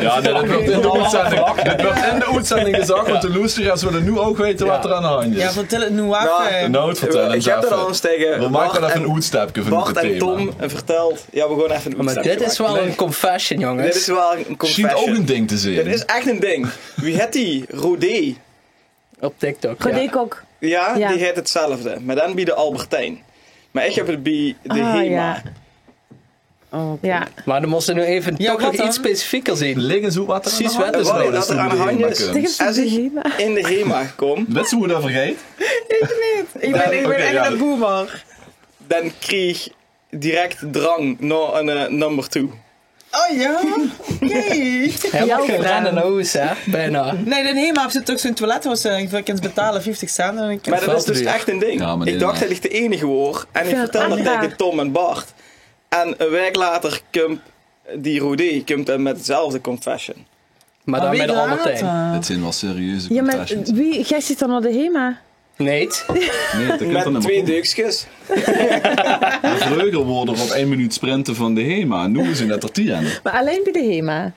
Ja, nee, dat wordt in de uitzending. Dit wordt in de uitzending gezegd, want de luisteraars willen nu ook weten wat er aan de hand is. Ja, vertel het nu even. Nou, Nou, vertel Ik eens heb er even. al eens tegen We maken wel even een uitstapje van Bart het en thema. Tom verteld. Ja, we gaan even een Maar uitstapje dit is maken. wel een confession, jongens. Dit is wel een Schiet confession. ook een ding te zien. Dit is echt een ding. Wie had die? Rodé. Op TikTok, ja. Rodekok. Ja, Ja. die heet hetzelfde. Maar dan bij de Albertijn. Maar ik heb het bij de Hema. ja. Oh, Ja. Maar dan moesten we nu even Ja, toch wat nog dan? iets specifieker zien. Liggen zo wat er Precies aan de hand wat is. is Wat Nou, er aan de hand is. de Tegen Als de ik Hema. in de Hema kom, Weet je hoe dat vergeet? Ik ben Oké, echt ja. een boomer. dan kreeg ik direct drang naar een number 2. Oh ja? Oké. Helemaal geen gedaan. rennen hoes, hè? Bijna. Nee, de HEMA heeft toch zo'n toilet was ik kan betalen 50 cent. En ik Maar dat is dus duur. echt een ding. Ja, maar Ik dit dacht is- dat ik de enige was. En ik vind het vertelde echt dat raar. tegen Tom en Bart. En een week later komt die Rodé komt dan met hetzelfde confession. Maar dan bij de Albertijn. Het zijn wel serieuze Ja, maar confessions. wie, jij zit dan naar de Hema? Nee. Nee, dat kunt er Met niet 2 meer duksjes. De vleugel worden op 1 minuut sprinten van de HEMA. Nu zijn dat er 10. Maar alleen bij de Hema.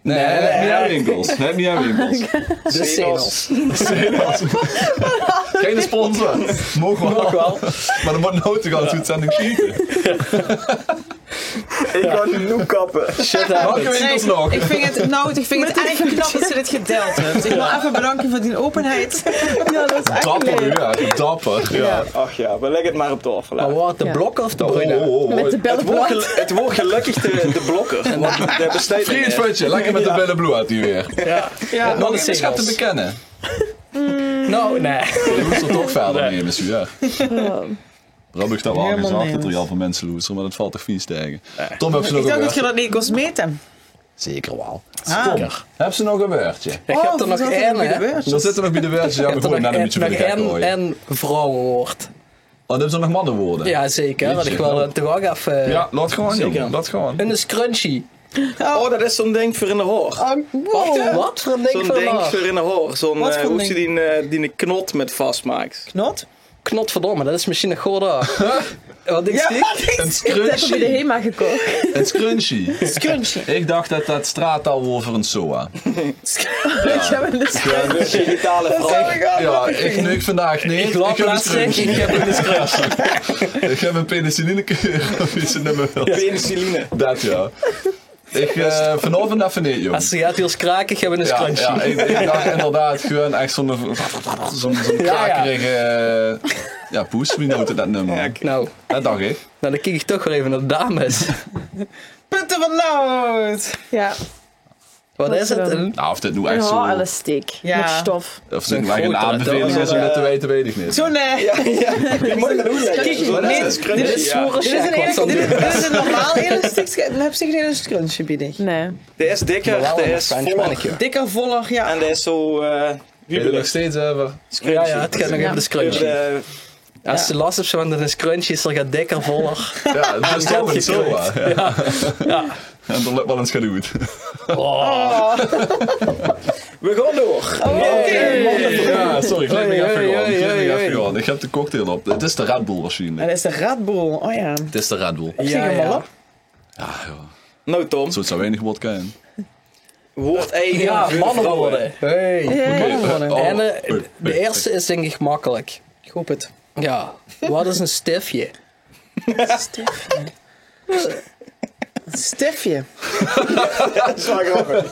Nee, heb niet aan winkels. Heb niet aan winkels. De Zenos. Geen sponsor. Mogen Nog wel. Maar dan wordt nooit de uitzending schieten. Ik ga nu kappen. Shit Welke happens. winkels nog? Ik vind het erg knap dat ze dit gedeeld heeft. Ik wil even bedanken voor die openheid. Ja, dat is echt Dapper, leuk. ja. Dapper. Ja. Ach ja, we leggen het maar op tafel. Maar hè. wat, de Ja. blokken of de Oh, bruine? oh, oh. Met de Het wordt, bellenblad. het wordt gelukkig de blokker. Want de bestaat niet Vriend meer. Futje, lekker met de billen bloed uit hier weer. Ja. Ja, Nog Nog een eens schat te Zenos. bekennen. Nou, nee. Je moest er toch verder Nee. mee, monsieur. Rob, ik sta wel Helemaal gezegd niks. dat er al veel mensen loesteren, maar dat valt toch vies tegen. Tom, heb je nog Ik dacht een dat je dat niet kost meten. Zeker wel. Zeker. Heb ze nog een beurtje? Ik heb er nog één, hè. Er zitten nog bij de beurtjes. Ja, we gooien net een beetje voor de gek gooien. en vrouwenwoord. Oh, hebben ze nog mannenwoorden? Ja, zeker. Want ik wil toch ook even... Ja, laat gewoon, Zeker. jongen. Laat gewoon. Een scrunchie. Oh, dat is zo'n ding voor in de hoor. Wat voor een ding Zo'n van ding haar? voor in de hoor. Zo'n, Wat voor hoe ding? ze die een knot met vastmaakt. Knot? Knotverdomme, dat is misschien een goede dag. Wat denk je? Een Ik heb bij de scrunchie. HEMA gekocht. Een scrunchie. Scrunchie. Ik dacht dat straattaal was voor een SOA. Ik heb een dus Digitale vraag. Ja, ik vandaag niet. Ik loop heb een laatst zeg, scrunchie. ik heb een scrunchie. Ik heb een penicillinekeur. Of is het nummer wel? Penicilline. Dat ja. Vanavond even niet, joh. Als ze gaat heel kraken, hebben we een scrunchie. Ja, ik dacht inderdaad gewoon echt zo'n krakerige poes. Wie noemt dat nummer? Nou, Dat dacht ik. dan kijk ik toch weer even naar de dames. Punten van Nout. Ja, Wat is het? dan? Nou, of dit nu een echt zo... haarelastiek Ja. met stof. Of dit nu Zo'n echt een grote, aanbeveling dat is om dit te weten, weet ik niet. Zo'n... Je moet het uitleggen. Kijk, Wat nee, is het? Dit is zwoere Dit is check, wat dan dit doen. is een normaal elastiek. Dan heb je geen hele scrunchie bij dich. Nee. Die is dikker, Maar wel die een is French voller. manicure. Dikker, voller, ja. En die is zo Weet je nog wiebelig. steeds over? Ja, ja, het gaat nog even de scrunchie. De- Als ze last hebt van een scrunchie is, dan gaat dikker, voller. Ja, dat is toch een SOA. Ja. Ja. En dan lukt wel eens genoeg. We gaan door. Ja, sorry, ik leg me Oei, even oei, gewoon. oei, oei, oei. Gewoon. Ik heb de cocktail op. Het is de Red Bull waarschijnlijk. Dat is de Red Bull. Oh ja. Het is de Red Bull. Zeg hem wel op. Ja, Nou Tom, zo zou weinig wat kunnen. woord eigen Ja, voor mannen vrouwen. worden. Hey. Oh, En oei, de oei, eerste is denk ik makkelijk. Ik hoop het. Ja, wat is een stiftje? Stefje. Dat is wel grappig.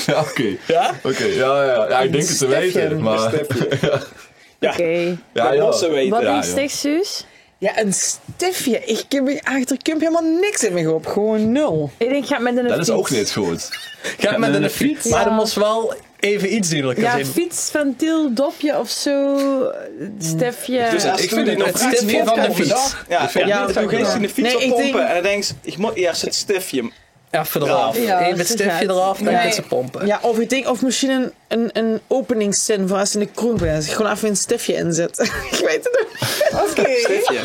Ja, oké. Ja? Oké, ja, ik denk het te weten. Maar... Oké. Ja, Dat moet ze weten. Wat Ja, een joh. stichtsuus? Ja, een stiftje. Ik heb achter Kump helemaal niks in me op. Gewoon 0. Ik denk, ga met een Dat is fiets. ook niet goed. Ga met een fiets. Maar dat moest wel even iets duidelijker Ja, zijn. fietsventiel, dopje of zo. Stefje. Dus als Ik toen vind die het nog het fiets stiftje van de pompen, fiets. Ja, Ja, toen ging ze de fiets Nee, ik oppompen denk- en dan denk je, ik moet eerst het stiftje. Even eraf. Ja, Even het zo stiftje gaat. eraf, dan Nee. kan ze pompen. Ja, of ik denk, of misschien een openingszin voor als je in de kroeg bent. Gewoon even een stiftje inzet. Ik weet het niet. Oké. Stiftje.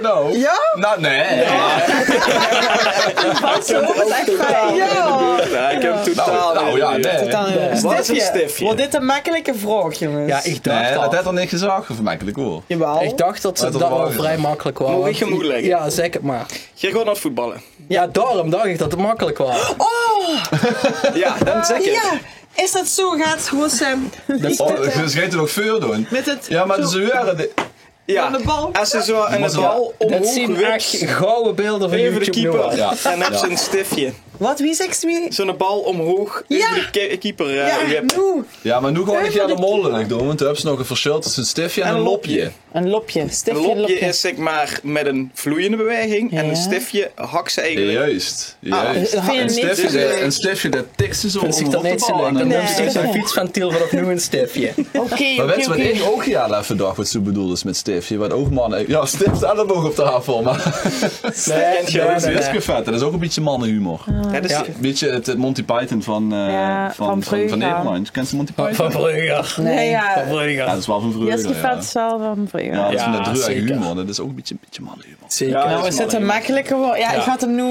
No. Ja? Nou, nee. Ja, ik heb totaal. Nou, ja, nee. Dan, Wat is een stiftje? Wordt dit een makkelijke vraag, jongens? Ja, ik dacht Nee, al. dat had al niet gezegd. Vermakkelijk hoor. Jawel. Ik dacht dat Dat dat is wel wel vrij makkelijk was. Moet want- ik gemoed leggen? Ja, zeg het maar. Je gaat naar het voetballen. Ja, daarom dacht ik dat het makkelijk was. Ja, dan zeg je. Ja, is dat zo? Gaat gewoon Sam. Oh, ze gaat er nog veel doen. Met het... Ja, maar ze waren... Ja, Aan de bal. als ze zo aan de Ja. bal Dat omhoog zien echt wipt, gouden beelden van even de YouTube keeper. nu. Ja. En dan heb ze een stiftje. Wat? Wie zegt wie? Zo'n bal omhoog, Ja. even de keeper Ja, wipt. nu. Ja, maar nu gewoon ik de molen doen, want toen hebben ze nog een verschil tussen een stiftje en een lopje. Een lopje. Een Stiftje, lopje is zeg maar met een vloeiende beweging en Ja. een stiftje hakt ze eigenlijk. Juist. Een stiftje dat tikt ze zo Vind ik om dat op de niet zo bal. leuk. En Dan dan heb je zo'n fietsventiel vanaf nu een stiftje. Oké, Maar weet je wat oké. ik ook ja even dacht wat ze bedoeld is met stiftje? Wat ook mannen... Ja, stift elleboog op tafel, maar... Kent je ook, Dat is gevet. Dat is ook een beetje mannenhumor. Ja, dat is- Ja. Een beetje het Monty Python van van Brugge. Nederland. Kent ze Monty Python? Van Brugger. Nee, Ja, Van Brugger. dat is wel van vroeger. Jeske Ja. Vet is wel van vroeger. Ja, dat is van Ja, dat dreuige zeker. humor. Dat is ook een beetje mannenhumor. Zeker. Ja, Nou, dat is is het een makkelijke woord? Ja, ik had hem nu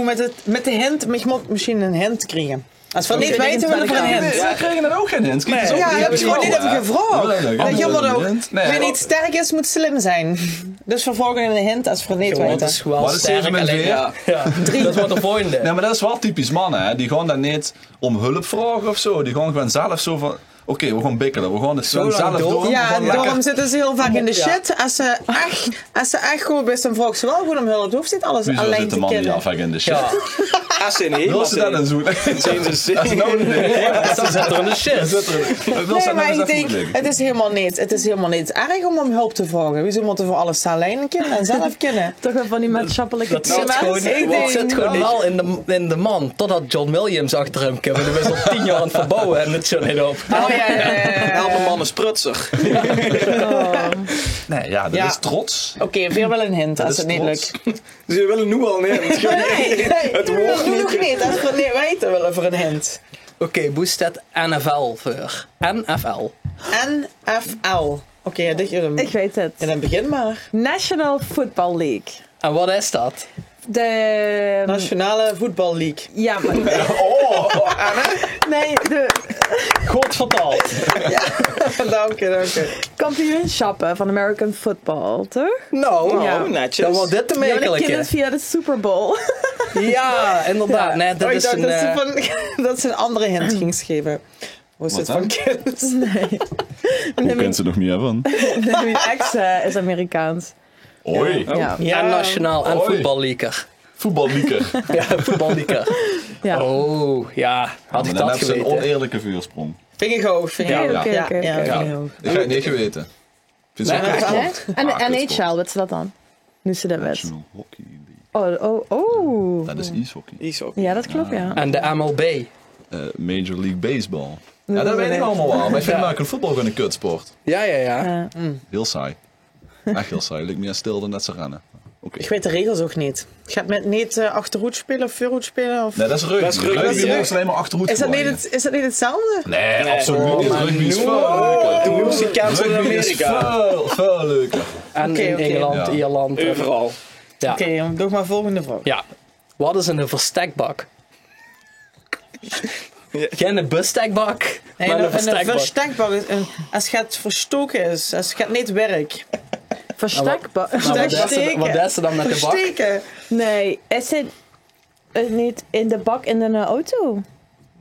met de hint. Maar je moet misschien een hint krijgen. Als we niet weten, willen we een hint. Ja, kregen dat ook geen hint. Kijk, dat is ook Ja, niet heb je gewoon niet even hè? gevraagd. Nee, Dat je maar ook. Nee, Wie niet sterk is, moet slim zijn. Dus we volgen een hint als we het niet Gewoon, het weten. is wel Maar dat is sterk. zeven met alleen- weer. Ja, dat wordt de volgende. Nee, maar dat is wel typisch mannen, hè. Die gaan dan niet om hulp vragen of zo. Die gaan gewoon zelf zo van... Oké, we gaan bikkelen. We gaan het Zo lang zelf door. doen. We Ja, gaan daarom lekker... zitten ze heel vaak in de Ja. shit. Als ze echt goed is, dan vragen ze wel gewoon om hulp. Het hoeft niet alles Wieso alleen zit de te man niet kennen. af in de shit? Ja, Als ze niet, Wil ze dat dan zo? zijn ze zin. Dat is nou niet. dan zit er een shit. Wil ze Nee, dat maar nou eens ik denk, even het is helemaal niet erg om hulp te vragen. Wieso moeten we alles alleen kennen en zelf kennen? Toch wel van die maatschappelijke Dat zit thema's. gewoon, ik dat denk- zit gewoon wel in de man. Totdat John Williams achter hem kwam. En die was al 10 jaar aan het verbouwen en het zo niet op. Oh Help een man een sprutser. Nee, ja, dat Ja. is trots. Oké, weer wel een hint als is het niet trots. lukt. Dus je wil nu al nemen. Het woord Doe nog niet. niet, als we het niet weten willen voor een hint. Oké, hoe staat NFL voor? NFL. NFL. Oké, dit je hem. Ik weet het. In het begin maar. National Football League. En wat is dat? De... Nationale Voetbal League. Ja, maar... Anne? Nee, de Goed vertaald. Dank je. kampioenschappen van American Football, toch? Nou, Ja. Oh, netjes. dan wordt dit de Ja, maar ik ken makkelijke. het via de Super Bowl. Ja, inderdaad. Nee, Oh, dat ik is dacht een... dat dat ze een andere hint ging geven. Hoe is Wat het van dan? kind? Hoe kent ze nog meer van? Mijn ex is Amerikaans. Oei. Ja. en nationaal en Oei. voetballieker. Voetballieker. Ja, voetballieker. Ja. Oh, ja. Had ik dan dat heb ze een geweten. oneerlijke vuursprong. Vinger hoog, vinger Oké, hoog. oké, oké, Ja, oké. vinger hoog. Ik ga het niet geweten. Ik vind het Nee, zo nee, echt En de kutsport. NHL, wat is dat dan? Nu ze dat weet. National Hockey League. Oh. Dat is ijshockey. Ijshockey. Ja, dat klopt, ja. En de MLB. Major League Baseball. Ja, dat weet ik allemaal wel. Maar ik vind American voetbal gewoon een kutsport. Ja. Heel saai. Echt heel saai. Lijkt meer stil dan net ze rennen. Oké. Ik weet de regels ook niet. Gaat met niet achterhoed spelen of voorhoed spelen? Of... Nee, dat is rugby. Dat is rugby. Rugby Ja. is alleen maar achterhoed Is dat niet gooien. is dat niet hetzelfde? Nee, absoluut niet. maar Rugby is nu- veel leuker. De Mexicaanse in Rugby is Amerika. veel leuker. En Oké, in oké. Engeland, Ja. Ierland. Overal. Ja. Oké, doe maar volgende vraag. Ja. Wat is een verstekbak? Geen bestekbak, Nee, maar een een verstekbak. verstekbak is als het verstoken is, als het niet werkt. Verstekbaar. Maar wat is er dan met de bak? Versteken. Nee, is het niet in de bak in de auto?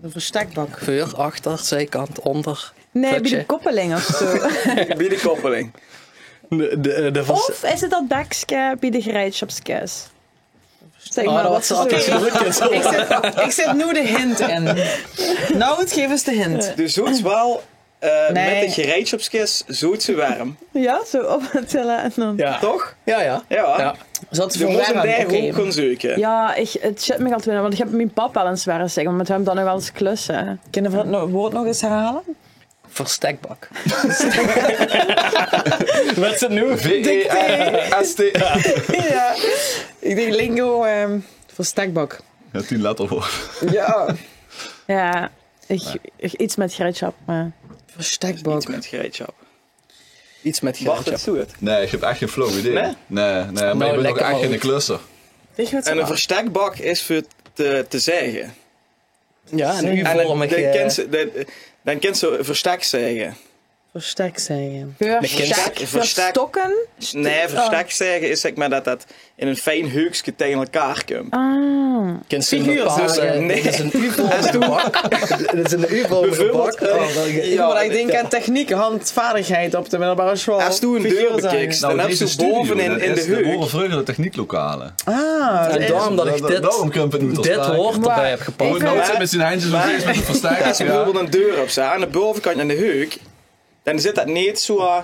Een verstekbak. Voor, achter, zijkant, onder. Nee, bij Futje. de koppeling of zo. Bij de koppeling. Of is het dat bakje bij de gereedschapskist? Zeg Oh, maar, dat wat was is altijd het? Ik zet nu de hint in. Nou, het geef eens de hint. De zoetsbal Nee. met de gereedschapskist zoet ze warm. Ja, zo optillen en dan... Ja. Toch? Ja. Ja. Ja. Zat Je voor moet hem warm. daar Oké. ook gaan zoeken. Ja, het shit me altijd weer, want ik heb mijn papa wel eens waren zeggen, maar met hem dan nog wel eens klussen. Kunnen we het woord nog eens herhalen? Verstekbak. Wat is het nu? V-E-R-S-T. Ja. Ik denk lingo, verstekbak. Ja, 10 letterwoord. Ja. Ja, iets met gereedschap, maar... Verstekbak. Iets met gereedschap. Iets met Wacht, het gereedschap. zoet. Nee, ik heb echt geen flow idee. Nee? Nee, maar ik ben ook lekker echt geen oud. klusser. Weet je wat En een verstekbak is voor te zeggen. Ja, en En U-vormig. dan kent ze verstek zeggen. verstek zeggen? Verstokken? Nee, verstek zeggen is zeg maar dat in een fijn heukje tegen elkaar komt. Ah. Kent ze een Figuur, bepaalde... dus nee. Dit is een U-vormige bak. Dit is een U-vormige Bijvoorbeeld, bak. Ja, maar ik denk aan techniek, handvaardigheid op de middelbare school. Als toen een deur Figuren bekijkt, zijn. dan heb deze je bovenin dat in de is de heuk. Horen Vreugde technieklokalen. Ah, En daarom dat ik Daarom kun je het niet dit woord erbij heb gepakt. Hoe nou zit met zijn handjes nog steeds met een versterker. Als je bijvoorbeeld een deur op staat, aan de bovenkant aan de heuk, dan zit dat niet zo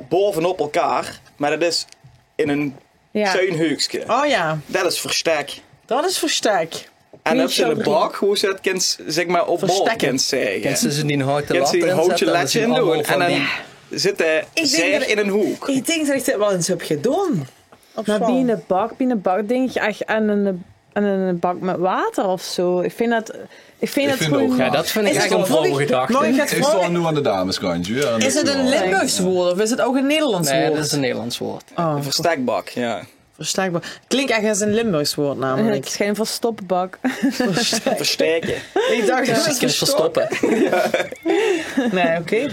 bovenop elkaar, maar dat is in een Ja. schuin heukje. Oh ja, Dat is verstek. dat is verstek. En Niet dat je in de zo bak, hoe ze het kent, zeg maar op bol Verstekken. kent zeggen. Kent ze niet een houten Kent lat ze een houtje inzetten? Dat latje is in allemaal doen. En van dan die- zit hij denk zeer dat- in een hoek. Ik denk dat ik dit wel eens heb gedaan. Op Maar school. binnen bak denk je echt aan een bak met water of zo. Ik vind dat vind gewoon... ook Ja, dat vind ik Is echt het een een volk- vrouwengedachte. Maar ik ga het Ik sta vragen, nu aan de dameskantje. Ja, is het een Limburgs woord of is het ook een Nederlands Nee, woord? dat is een Nederlands woord. Oh, Een verstekbak, ja. verstekbaar. Klinkt echt als een Limburgs woord Het namelijk. is geen verstoppenbak. Versteken. Ik dacht dat Dus je het kunt verstoppen. Nee, oké.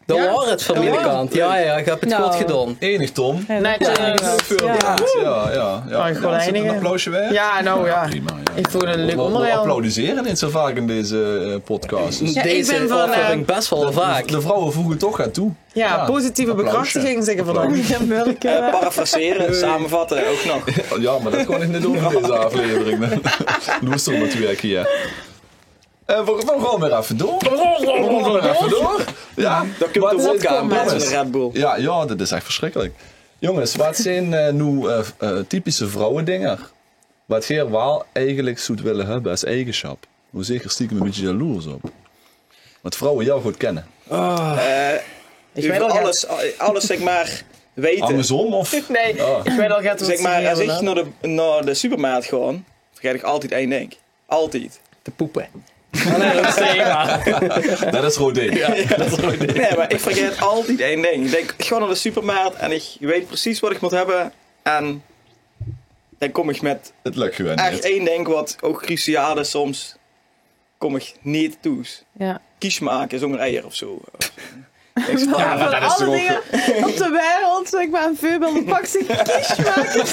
Dat Ja. was het familiekant. Ja, ik heb het Nou. goed gedaan. Enig, Tom. Netjes. Ja. Oh, ik wil Zit eindigen. een applausje weer? Ja, nou ja. Prima, ja. Ik voel een leuk We onderdeel. applaudisseren niet zo vaak in deze podcast. Dus Ja, ik Deze ben van, aflevering best wel vaak. de vrouwen voegen toch aan toe. Ja, positieve applausje. bekrachtiging zeggen vandaag. Parafraseren, samenvatten ook nog. Ja, maar dat kon ik niet doen in deze aflevering. Doe er natuurlijk hier. We gaan weer even door. Even door. Ja, Dat komt de wodka aan plaats van de Red Bull. Ja, dat is echt verschrikkelijk. Jongens, wat zijn nu typische vrouwendingen? Wat jij wel eigenlijk zou willen hebben als eigenschap? Hoe zeker stiekem een beetje jaloers op? Wat vrouwen jou goed kennen. Ik weet al alles zeg maar weten. Andersom of? Nee, Oh. ik weet al gaat Zeg maar, als ik naar de supermarkt ga, vergeet ik altijd één ding. Altijd. Te poepen. Oh, nee, dat is thema. Dat is goed ding. Nee, maar ik vergeet altijd één ding. Ik denk, ik ga naar de supermarkt en ik weet precies wat ik moet hebben. En dan kom ik met Het lukt gewoon echt niet. één ding wat ook cruciaal is soms. Kom ik niet toe. Ja. Kies maken zonder eier of zo. Ja, maar dat is alle toch ook... dingen op de wereld, zeg maar, een voorbeeld, pak ze kiesmakers.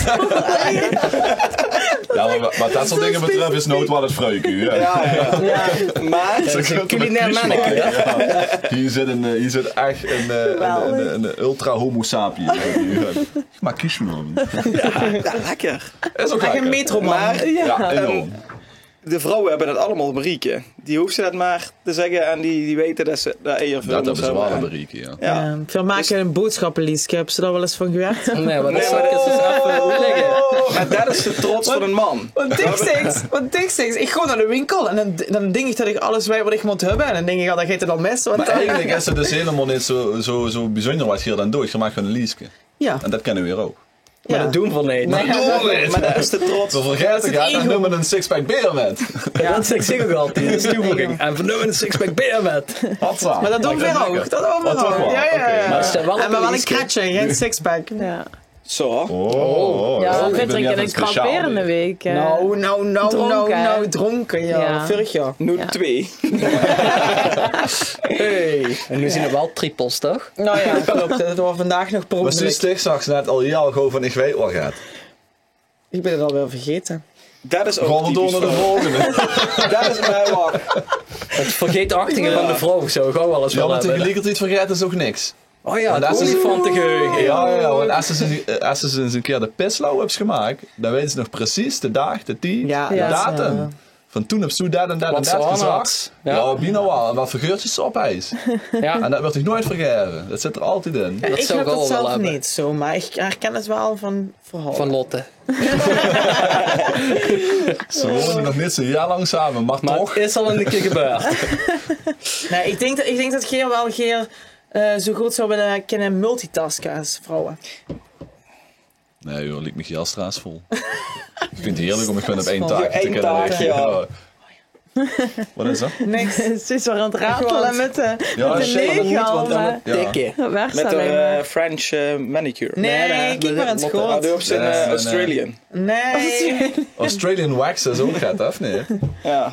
Ja, maar dat soort dingen betreft is nood wat het fruiken. Ja. Ja. Maar Dat is een culinair manneke. Ja. Hier zit echt een ultra homo sapien. Maar kies me dan. ja, lekker. Is ook Echt een lekker. metroman. Maar Ja, enorm. de vrouwen hebben het allemaal berieken. Die hoeven ze dat maar te zeggen en die weten dat ze de eier Dat hebben ze wel een berieken, ja. Ja. Veel maken een boodschappenlijst. Heb je daar wel eens van gewerkt? Nee, maar dat Nee, zal maar ik eens even uitleggen. Maar dat is de trots van een man. Want dik zegt, ik ga naar de winkel en dan denk ik dat ik alles weet wat ik moet hebben. En dan denk ik, ja, dan gaat het al mis. Want Maar eigenlijk is het dus helemaal niet zo bijzonder wat je hier dan doet. Je maakt gewoon een liedje. ja. En dat kennen we weer ook. Maar dat doen we niet. Maar dat is de trots. We vergeten gaat en noemen een sixpack beer met. Ja, dat zeg ik ook altijd. Dat is toevoeging. En vernoemen een sixpack beer met. Hatsa. Maar dat doen we weer ook. Dat doen we Oh, toch wel? ook. Ja, ja, Oké. ja. Maar het staat wel op En maar een wel een lijstje. kratje, geen sixpack. Ja. Zo. Oh, Ja, ik we ben drinken even een speciaal kramperende weer. week. Nou, dronken, ja. Ja. Vorig jaar. Nu Ja. 2. Hey. En nu zien we wel triples, toch? Nou ja, klopt. Dat was vandaag nog per Maar Suus ongeluk. zegt straks net al heel gewoon van ik weet wat gaat. Ik ben het alweer vergeten. Dat is ook Gewoon we door typisch naar de vrouw. volgende. Dat is mijn wak. Het vergeetachtige van de vrouw of zo. Gewoon wel eens Ja, wel maar hebben. tegelijkertijd vergeten is ook niks. Oh ja, Maar dat het is- olifantengeheugen. Ja, want als ze eens een keer de pislauw hebben gemaakt, dan weten ze nog precies de dag, de tijd, Ja, de ja. datum. Van toen heb ze dat en dat en Wat dat ze aan gezegd. had. Ja, Ja. bijna wel. En wat voor geurtjes ze opeis. Ja. En dat wordt zich nooit vergeten. Dat zit er altijd in. Dat Ik zou heb ik al het wel zelf hebben. niet zo, maar ik herken het wel van verhaal. Van Lotte. Ze wonen nog niet zo heel lang samen, maar Maar toch. het is al een keer gebeurd. Nee, ik denk dat Geer wel zo goed zou willen kunnen multitasken als vrouwen. Nee joh, liep me heel stressvol. Ik vind het heerlijk om me gewoon op één Op taak te één kunnen taak, richten. ja. Wat is dat? Niks. Ze is weer aan het ratelen met de, Ja, met de shit, dat moet, negal. want dan Maar Ja. Dikke. dat werkt Met alleen de maar. French manicure. Nee, kijk maar aan het Lotte. Nou, schoot. die op zijn Nee, nee. Australian. Nee. Australian wax is ook gat, of nee? Ja.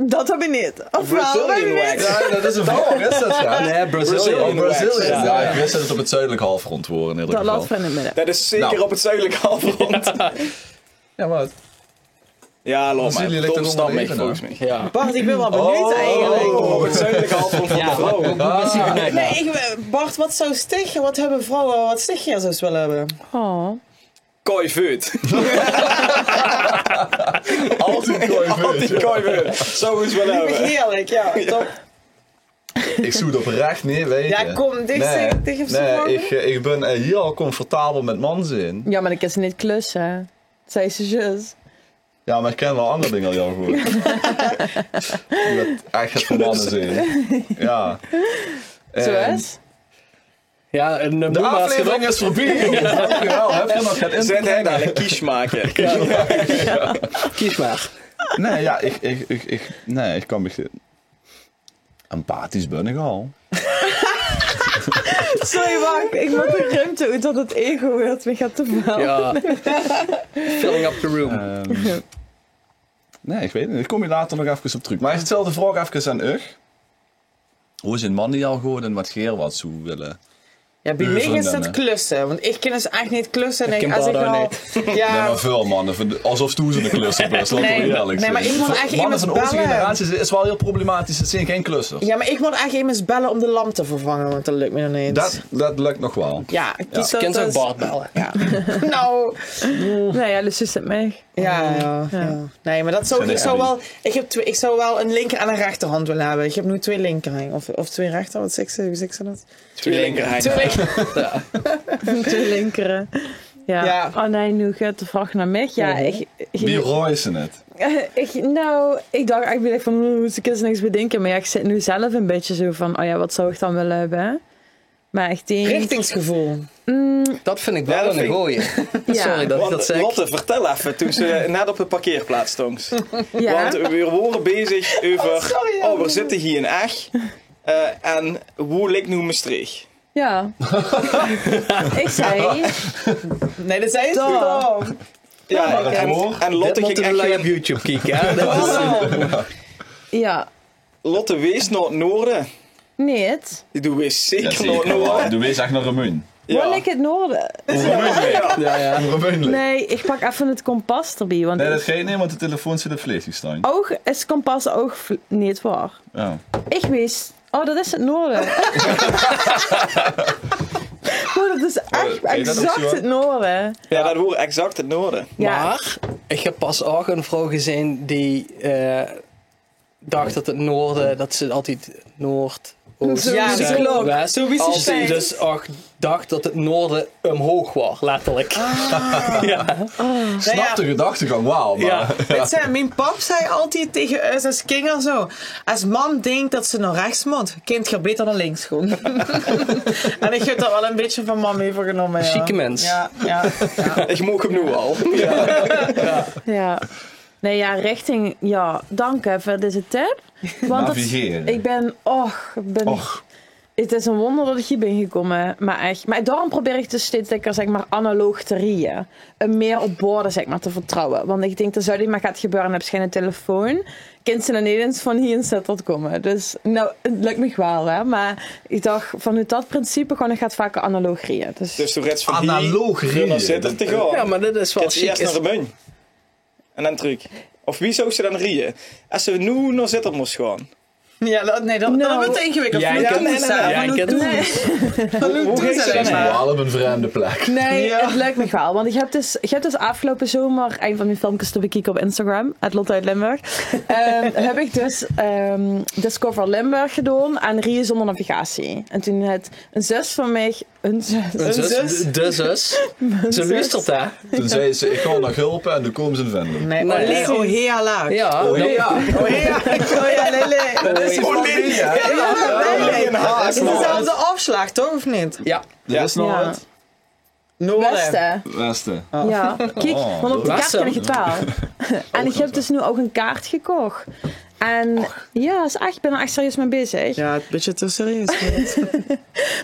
Dat heb ik niet. Of wel, dat heb Brazilian ik niet. wax. Ja, dat is een vraag, is dat ja? Nee, Brazilian. Oh, Brazilian. wax. Ja, ik wist dat het op het zuidelijk halfrond wordt in ieder Dat laat geval. van in het midden. Dat is zeker Nou. op het zuidelijke halfrond. Ja, wat? Ja, loop Brazilië maar. ligt Tom er staat onder mee even, volgens mij. Ja. Bart, ik ben wel benieuwd eigenlijk. Op het zuidelijke halfrond van de Ja, vrouw. hoe is hij benieuwd naar? Nee, Bart, wat zou stichten? Wat hebben vrouwen? Wat stichtje zou ze willen hebben? Oh. Kooi vuut. Altijd gooi Altijd kooi vuut. Zo is wel hebben. Heerlijk, ja. Top. Ik zoek het oprecht niet weten. Ja, kom, dicht tegen ze Nee, ik ben heel comfortabel met man zijn. Ja, maar ik kan ze niet klussen. Zei ze zus. Ja, maar ik ken wel andere dingen heel goed. Dat echt het voor mannen zijn. Ja. Zoals? Ja, een De boema is aflevering is voorbij. Dankjewel. Heb je nog het Zet hij internet? naar een kies maken. Kies maar. Nee, ja, ik kan me... Empathisch ben ik al. Sorry, wacht. Ik moet de ruimte uit dat het ego wordt. Me gaat te veel. Ja. Filling up the room. Nee, ik weet het niet. Ik kom hier later nog even op terug. Maar is hetzelfde vraag even aan Ugg. Hoe is een man die al gewoon en wat geer wat zo willen? Ja, bij mij is vriendinnen. het klussen. Want ik kan dus echt niet klussen. En Ik ken als ik Bardo al... Nee, Ja, maar veel mannen. Alsof toen ze een klusser was. Laten we Nee, eerlijk nee, maar zijn. ik moet Voor eigenlijk mannen van iemand onze bellen. generatie is wel heel problematisch. Het zijn geen klussers. ja, maar ik moet eigenlijk eens bellen om de lamp te vervangen. Want dat lukt me nog niet eens. Dat lukt nog wel. Ja, kies Je kent dat ook eens. Bart bellen. Ja. Nou, Nee, ja, dus is het mij. ja. Nee, maar dat zou Zijn ik er zou Abby? wel... Ik zou wel een linker en een rechterhand willen hebben. Ik heb nu 2 linker. Of 2 rechter, wat zeg ze? Hoe zeg ze dat? Twee linkerhand. 2 linker. Ja. Te linkeren. Ja. Ja. Oh nee, nu gaat de vraag naar mij. Ja, Wie rooien het? ik dacht eigenlijk van, ze kunnen niks bedenken. Maar ja, ik zit nu zelf een beetje zo van, oh ja, wat zou ik dan willen hebben? Maar ik denk... Richtingsgevoel. Dat vind ik Ja, wel dat een vind ik- gooie. Ja. Sorry dat ik Want dat zeg. Lotte, vertel even, toen ze net op de parkeerplaats stond. Ja. Want we waren bezig over, we zitten hier in Eg. En hoe ligt nu Maastricht? Ja. Ik zei... Nee, dat zei Toch. ze. Ja, en Lotte Dit ging moeten we echt op YouTube kijken. Hè? Dat is, Ja. Lotte wees naar het noorden. Nee, het. Die wees Ja, zeker naar het zeker. noorden. Doe wees echt naar Remun. Waar ligt het noorden? Remun. Nee, ik pak even het kompas erbij. Want Nee, dat ga je niet, want de telefoon zit op vlees gestaan. oog is kompas oog niet waar. Ja. Ik wist... Oh, dat is het noorden. Oh, dat is echt Ken je dat ook exact zo? het noorden. Ja, dat hoort exact het noorden. Ja. Maar ik heb pas ook een vrouw gezien die dacht dat het noorden, dat ze altijd noord, oost, Zo, Ja, zuid, dat klopt. west. Zo wist ze Als steeds. dus ook dacht dat het noorden omhoog was, letterlijk. Ja. Snap de gedachtegang, wauw. Maar... Ja. Weet je, mijn pap zei altijd tegen ons als kinderen zo. Als man denkt dat ze naar rechts moet, kind gaat beter naar links gewoon. En ik heb daar wel een beetje van mam even genomen. Ja. Chique mens. Ja. Ik mocht hem nu al. Ja. Nee, ja, richting... Ja, dank voor deze tip. Want Navigeren. ik ben... Och. Het is een wonder dat ik hier ben gekomen. Maar echt. Maar daarom probeer ik dus steeds lekker, zeg maar, analoog te rieën. En meer op borden, zeg maar, te vertrouwen. Want ik denk dat zou dit maar gaat gebeuren. Dan heb je geen telefoon. Kind ze in Nederlands van hier in Zettelt komen. Dus, nou, het lukt me wel, hè. Maar ik dacht, vanuit dat principe gewoon, ik ga het vaker analoog rieën. Dus toen redt van Analoog hier rieën. naar zitten te gaan. Ja, maar dit is wel Gaat ze chic. eerst naar de mun. En dan terug. Of wie zou ze dan rieën? Als ze nu naar zitten moest gaan. Ja, dat wordt te ingewikkeld. Jij Van hoe kent- doen ze dat? jij Van hoe kent- doen Nee. Hoe doen ging ze ze dat? dan? Wel op een vreemde plek. Nee, Ja. het lukt me wel. Want ik heb dus afgelopen zomer een van mijn filmpjes te bekijken op Instagram. Lotte uit Limburg. Heb ik dus Discover Limburg gedaan en rieën zonder navigatie. En toen had een zus van mij... Een zus. De zus. Ze luistert daar. Toen zei ze, ik ga naar Gulpen en toen komen ze vinden. Nee, Nee. Olé, ohea laag. Ja, Oh ja. Ohea, lele. Dat is Oh, Lily, hè? Het is dezelfde afslag, toch? Of niet? ja. Dat is nog Ja. het Noorden. Westen. Westen. Ja, kijk, Oh, want op de kaart Westen. ken ik het wel. En ik heb dus nu ook een kaart gekocht. En ja, ik ben er echt serieus mee bezig. Ja, een beetje te serieus.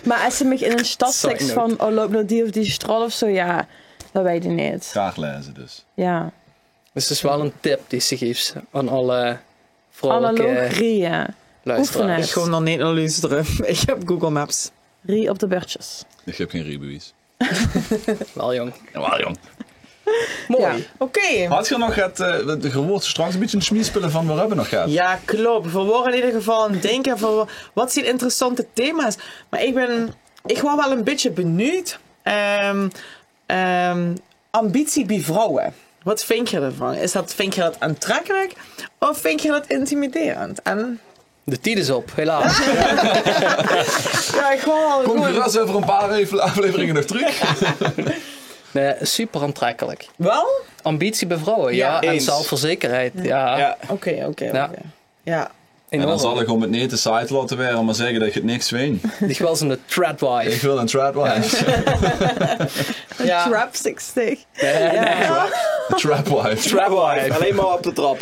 Maar als ze me in een stad Side zegt note. van, oh, loop naar die of die straat of zo, ja, dat weet ik niet. Kaart lezen dus. Ja. Dus het is wel een tip die ze geeft aan alle vrouwelijke Analoog rieën. Oefenen. luisteraars. Ik gewoon nog niet naar luisteren. Ik heb Google Maps. Rie op de beurtjes. Ik heb geen rijbewijs. Wel jong. Jawel, jong. Mooi. Ja. Oké. Had je nog de gewoord straks een beetje een schmiespelen van waar hebben we nog gaat? Ja, klopt. We worden in ieder geval aan het denken van wat zijn interessante thema's. Maar ik word wel een beetje benieuwd. Ambitie bij vrouwen. Wat vind je ervan? Vind je dat aantrekkelijk of vind je dat intimiderend? En De tijd is op, helaas. ja, ik word wel Kom gewoon... gerust over een paar afleveringen nog terug. Nee, super aantrekkelijk. Wel? Ambitie bij vrouwen, ja. En eens. zelfverzekerheid, ja. Ja. Oké. Ja. Ja. En dan Enorm. zal ik om het niet de site laten werden, maar zeggen dat je het niks weet. Die wil ze een tradwife. Ik wil een tradwife. Ja. Trap 60. Trapwife. Trapwife. Alleen maar op de trap.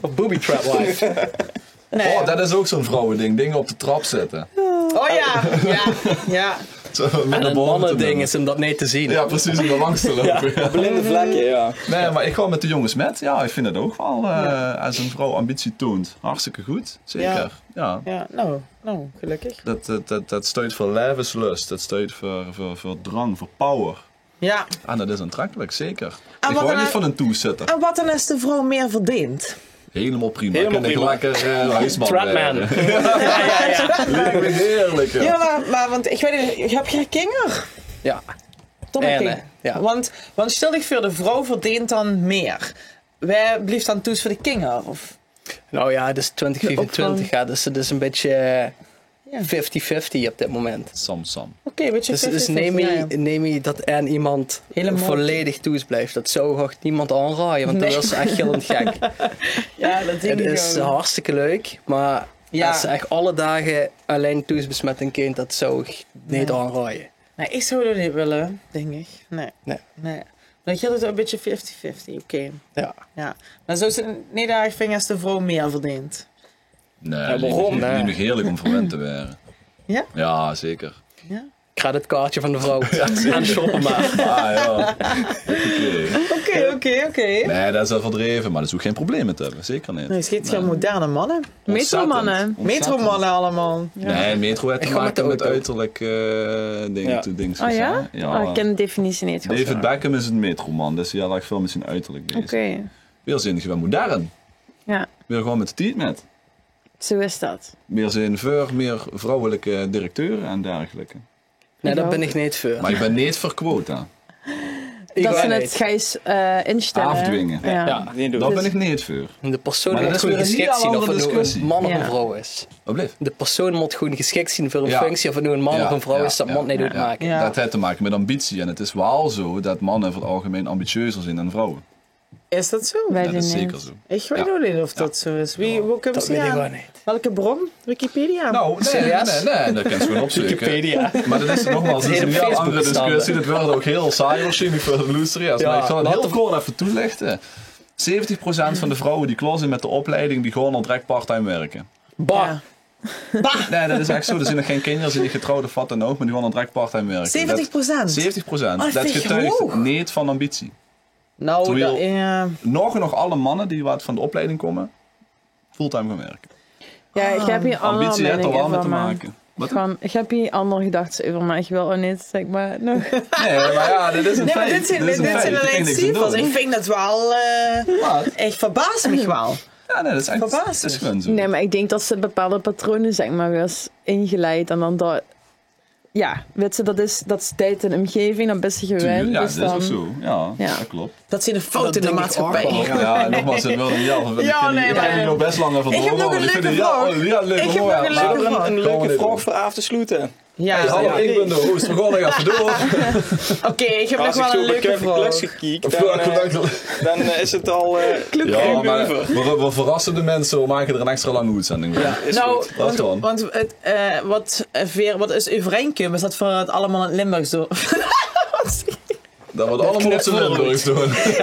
Of booby tradwife. Nee. Oh, dat is ook zo'n vrouwending. Dingen op de trap zetten. Oh ja. Ja. Zo, met En naar een boven te mannending doen. is om dat niet te zien. Ja, precies, om er langs te lopen. Blinde vlekken, ja. Nee, maar ik ga met de jongens met. Ja, ik vind het ook wel als een vrouw ambitie toont. Hartstikke goed, zeker. Ja. Ja, nou, gelukkig. Dat staat voor levenslust, dat staat voor drang, voor power. Ja. En dat is aantrekkelijk, zeker. En Ik wat hou dan- niet van een toezetter. En wat dan als de vrouw meer verdient? Helemaal prima. Helemaal Kan ik prima. lekker huisman Tradman. werden. Lijkt me heerlijk. Ja. Ja, maar want ik weet niet, heb je kinderen? Ja. Tommeke. Ja. Want stel ik voor de vrouw verdient dan meer. Wij blijft dan toes voor de kinderen? Of? Nou ja, het is 2024, ja, dus het is een beetje 50-50 op dit moment. Sam. Oké, weet je, Dus 50-50, neem je dat aan iemand Helemaal. volledig toes blijft. Dat zou ook niemand aanraaien, want dat is echt gillend gek. Ja, dat denk Het ik is ook. hartstikke leuk, maar Ja. als ze echt alle dagen alleen toes besmet een kind, dat zou ik niet aanraaien. Nee, ik zou dat niet willen, denk ik. Nee. Dan geldt het een beetje 50-50, oké. Ja. Ja. Maar zou ze het niet erg vinden als de vrouw meer verdient? Nee, Ja, waarom? Het is heerlijk om verwend te werden. Ja? Ja, zeker. Ja? Creditkaartje van de vrouw. Aan shoppen maar. Ah ja. Oké. Nee, dat is wel verdreven, maar dat is ook geen probleem met hebben. Zeker niet. Nou, het gaat hier moderne mannen. Metromannen. Metromannen allemaal. Nee, metro heeft te Ik ga met de maken met auto. uiterlijk dingen. Oh ja? Oh, ik ken de definitie niet. David Beckham is een metroman, dus heel erg veel met zijn uiterlijk bezig. Oké, Weer zijn gewoon modern. ja, Weer gewoon met de tijd met. zo is dat. Meer zijn meer vrouwelijke directeuren en dergelijke. Nee, daar ben ik niet voor. Maar ik ben niet voor quota. Dat ze niet. het gijs instellen. Afdwingen. Ja. Ja. Niet doen. Daar ben ik niet voor. De persoon Maar dat moet is gewoon weer een geschikt heel zien of andere het nou discussie. een man of een Ja. vrouw is. Wat blijft? De persoon moet gewoon geschikt zien voor een Ja. functie of het nu een man of een vrouw is, dat moet niet uitmaken. Ja. Dat heeft te maken met ambitie. En het is wel zo dat mannen voor het algemeen ambitieuzer zijn dan vrouwen. Is dat zo? Wij Dat is zijn zeker niet. zo. Ik weet ook niet of dat zo is. Hoe komt Dat ze weet ik aan? wel niet. Welke bron? Wikipedia? Nou, nee, Serieus? nee, dat kan je gewoon opzoeken. Wikipedia. Maar dat is nogmaals, dat is een hele heel andere Facebook-bestanden. discussie. Dat wordt ook heel saai waarschijnlijk voor de luisteraars. Ja, Maar ik zal het laten heel kort even toelichten. 70% van de vrouwen die klaar zijn met de opleiding, die gewoon al direct parttime werken. Bah. Ja. Nee, dat is echt zo. Er zijn nog geen kinderen, er zijn niet getrouwd of wat dan ook, maar die gewoon al direct parttime werken. 70%? 70%. dat Dat vind je getuigt hoog. niet van ambitie. Nou, Terwijl- dat, ja. Nog alle mannen die wat van de opleiding komen, fulltime gaan werken. Ja, ik heb hier andere Ambitie heeft er mening wel mee over, te maar maken. Wat? gewoon, ik heb hier andere gedachten over, maar ik wil ook niet, zeg maar, nog. Nee, maar ja, dit is een Nee, maar feit. dit zijn Dit is een feit. alleen Je kunt niks aan cijfers. doen. Ik vind dat wel... Wat? echt verbaast me wel. Ja, nee, dat is echt Verbaasd. dat is gewoon zo. Nee, maar ik denk dat ze bepaalde patronen, zeg maar, weer is ingeleid en dan dat... Ja, weet ze, dat is tijd en omgeving, dan best je gewend. Ja, dus dat is dan, ook zo. Ja, Ja. dat klopt. Dat zijn de fouten in de denk ik ook maatschappij. wel. Ja, nogmaals, het wil een jel. Ja, nee, Ik maar- heb hier nog best lang even Ik heb nog een leuke vraag. Ja, leuk. Ik heb nog een leuke vraag. Een Gaan we leuke dit vraag doen. voor af te sluiten. Ja, Hallo, ja. ik ben de host. We gaan er even door. Oké, ik heb nog Als ik wel zo een leuke bekend kluts vraag. gekiekt, dan is het al... Ja, maar we verrassen de mensen. We maken er een extra lange uitzending van. is Nou, goed. Dat is gewoon. want wat is uw vrijnkum? Is dat voor het allemaal in het Limburgs doen? Dat wordt allemaal op zijn Limburgs doen.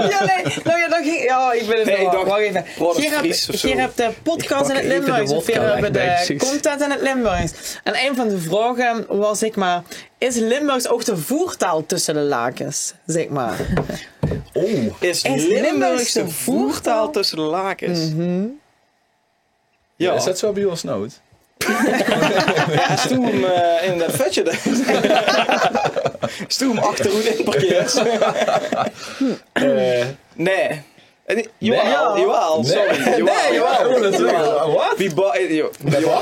Ja, nee. Nou ja, dan ging... Ja, ik ben het Nee, ik wel. dacht, Wacht even. Brood Hier Fries of zo. heb de podcast in Ik het pak even de Limburgs. Of wodka hier hebben weg, de precies. content in het Limburgs. En een van de vragen was, zeg maar... Is Limburgs ook de voertaal tussen de lakens? Zeg maar. Is Limburgs Limburgs de de voertaal tussen de lakens? Ja, Is dat zo bij ons nou? als toen in dat vetje stoem achteruit in parkeert. Nee. Jawel, jawel, sorry. Jawel. Wat? Wie jawel.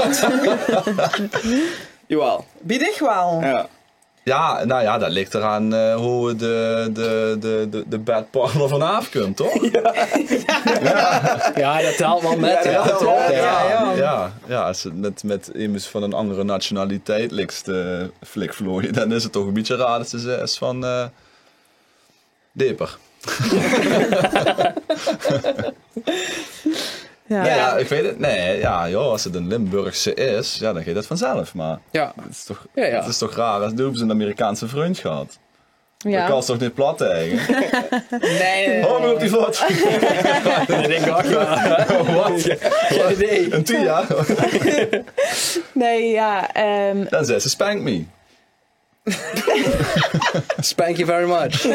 Jawel. Bied ik wel. Ja. Ja, nou ja, dat ligt eraan hoe de bad partner vanaf kunt, toch? Ja, dat telt wel met. Ja, Ja, toch? ja. Ja, als het met iemand van een andere nationaliteit ligt flikvlooien, dan is het toch een beetje raar dat ze is van Deper. Ja. Ja, ik weet het. Nee, ja, joh, als het een Limburgse is, ja, dan gaat dat vanzelf. Maar Ja. het is toch, Ja, ja. Het is toch raar als ze een Amerikaanse vriend gehad. Ja. Dat kan ze toch niet plat tegen? Nee. Hou me op die vlot. Ik denk ook wel. Wat? Geen idee. Een 10 jaar? Nee, ja. Dan zei ze spank me. Thank you very much.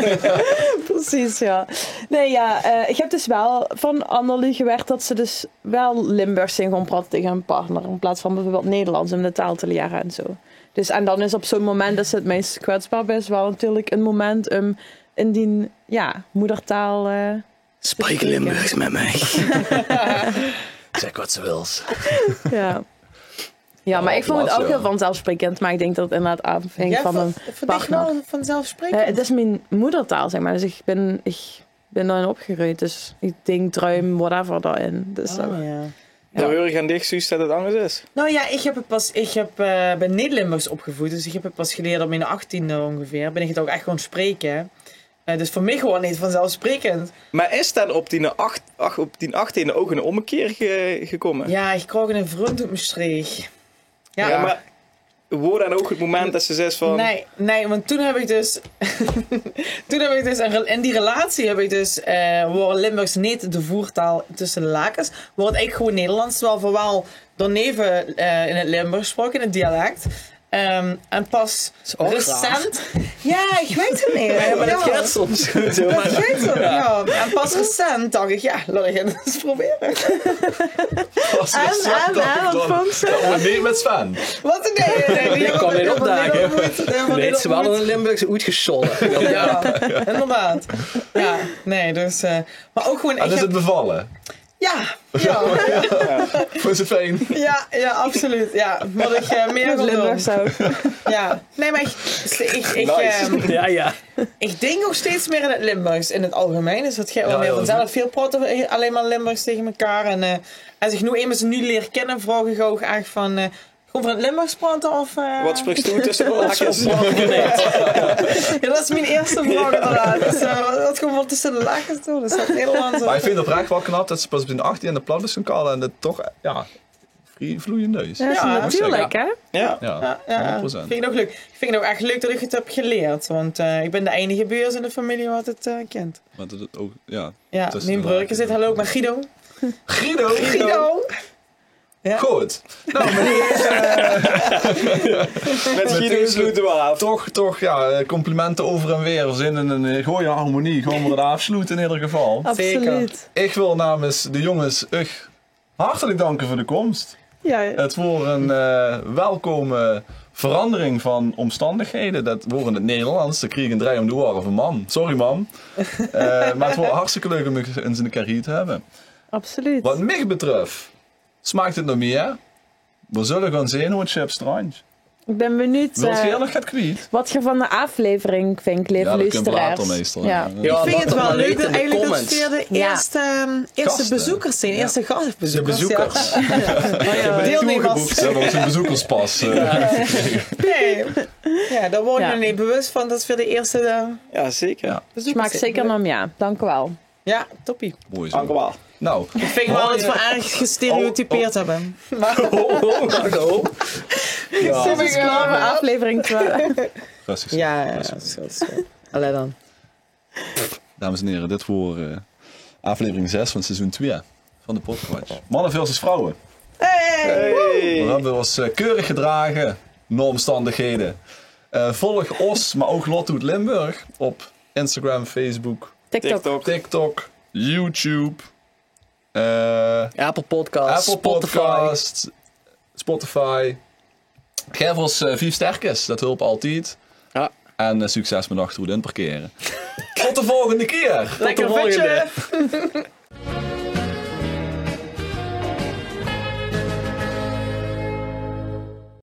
Precies, ja. Nee, ja, ik heb dus wel van Annelie gewerkt dat ze dus wel Limburgs zijn gaan praten tegen een partner. In plaats van bijvoorbeeld Nederlands om de taal te leren en zo. Dus, en dan is op zo'n moment dat ze het meest kwetsbaar is wel natuurlijk een moment om in die moedertaal... Spreek Limburgs met mij. Zeg wat ze wil. ja. Ja, maar ik vond het laat ook zo. heel vanzelfsprekend. Maar ik denk dat het inderdaad afhing Ja, van een voor dich partner. wel vanzelfsprekend. Het is mijn moedertaal, zeg maar. Dus ik ben daarin opgegroeid. Dus ik denk, druim, whatever daarin. Dus Oh, ja. De heurig gaan dicht, Suus, dat het anders is. Nou ja, ben Nederlanders opgevoed, dus ik heb het pas geleerd op mijn 18e ongeveer. Ben ik het ook echt gewoon spreken. Dus voor mij gewoon niet vanzelfsprekend. Maar is dan op die 18e ook een ommekeer gekomen? Ja, ik kreeg een vriend op mijn streek. Ja, maar wordt dan ook het moment dat ze zegt van... Nee, want toen heb ik dus... in die relatie heb ik dus... waar Limburgs niet de voertaal tussen de lakens. Wordt eigenlijk gewoon Nederlands. Terwijl vooral door neven in het Limburgs gesproken, in het dialect. En pas recent... Ja, ik weet het niet. Ja, maar dat gaat soms goed zo. Dat weet het, ja. En pas recent dacht ik, laat ik het eens proberen. Wat vond ze? Dat niet met Sven. Wat een nee. Ik kan niet opdagen. Nee, het is wel een Limburgse uitgescholden. Ja, inderdaad. Ja, nee, dus... maar ook gewoon... En is het bevallen? Ja. Vond ze fijn? Ja, absoluut. Ja, wat ik meer wil doen. Limburgs ook. Ja, nee, maar ik denk nog steeds meer in het Limburgs in het algemeen. Dus dat gaat wel meer vanzelf. Veel praten alleen maar Limburgs tegen elkaar. En als ik nu eenmaal ze nu leer kennen, vraag ik ook echt van... Gewoon van het Limburgs praten of... Wat spreekt toen tussen de lakens? Ja, dat is mijn eerste vraag inderdaad. Dus wat gewoon wat tussen de lakens doen. Dat is het Nederlands. Maar ik vind het oprecht wel knap dat ze pas op de 18 en de plat is gaan kallen en het toch, vloeiend neus. Ja, dat is natuurlijk, hè? Ja. 100%. Vind ik ook leuk. Ik vind het ook echt leuk dat ik het heb geleerd. Want ik ben de enige beurs in de familie wat het kent. Maar dat het ook, ja. Ja, mijn broertje zit hallo, maar Guido. Guido! Ja. Goed. Nou, Met Guido sluiten we af. Toch, complimenten over en weer. We zijn in een goede harmonie. Gaan we het afsluiten in ieder geval. Absoluut. Ik wil namens de jongens hartelijk danken voor de komst. Ja. Het wordt een welkome verandering van omstandigheden. Dat wordt in het Nederlands. Dan kreeg ik een draai om de oren van mam. Sorry mam. Maar het wordt hartstikke leuk om eens een keer hier te hebben. Absoluut. Wat mij betreft, smaakt het nog meer? We zullen gaan zien hoe het chip strandt. Ik ben benieuwd Wil je eerlijk gaat kwijt? wat je van de aflevering vindt, lieve Ja, dat kun je luisteraars. later meestal. Ja. Ik vind het wel leuk dat in de eigenlijk dat comments. via de eerste Gasten. bezoekers zijn. Eerste gastbezoekers. De bezoekers. Ja. Deelnemers. Ze hebben ons een bezoekerspas. Nee. Ja, daar word je er niet bewust van. Dat is weer de eerste Ja, zeker. Ja. bezoekers. Smaakt zeker naar ja. Dank u wel. Ja, toppie. Mooi zo. Dank u wel. Nou, Ik vind wel dat we erg gestereotypeerd hebben. Maar Zo is klaar voor aflevering 2. rustig. ja, dat is goed. Allee dan. Dames en heren, dit voor aflevering 6 van seizoen 2 van de podcast. Mannen versus vrouwen. We hebben ons keurig gedragen, naar omstandigheden. Volg ons, maar ook Lot Doet Limburg op Instagram, Facebook, TikTok. TikTok, YouTube, Apple Podcast, Apple Podcasts, Spotify. Geef ons 5 sterkjes, dat helpt altijd. Ja. En succes met achteroe in parkeren. Tot de volgende keer! Tot de volgende.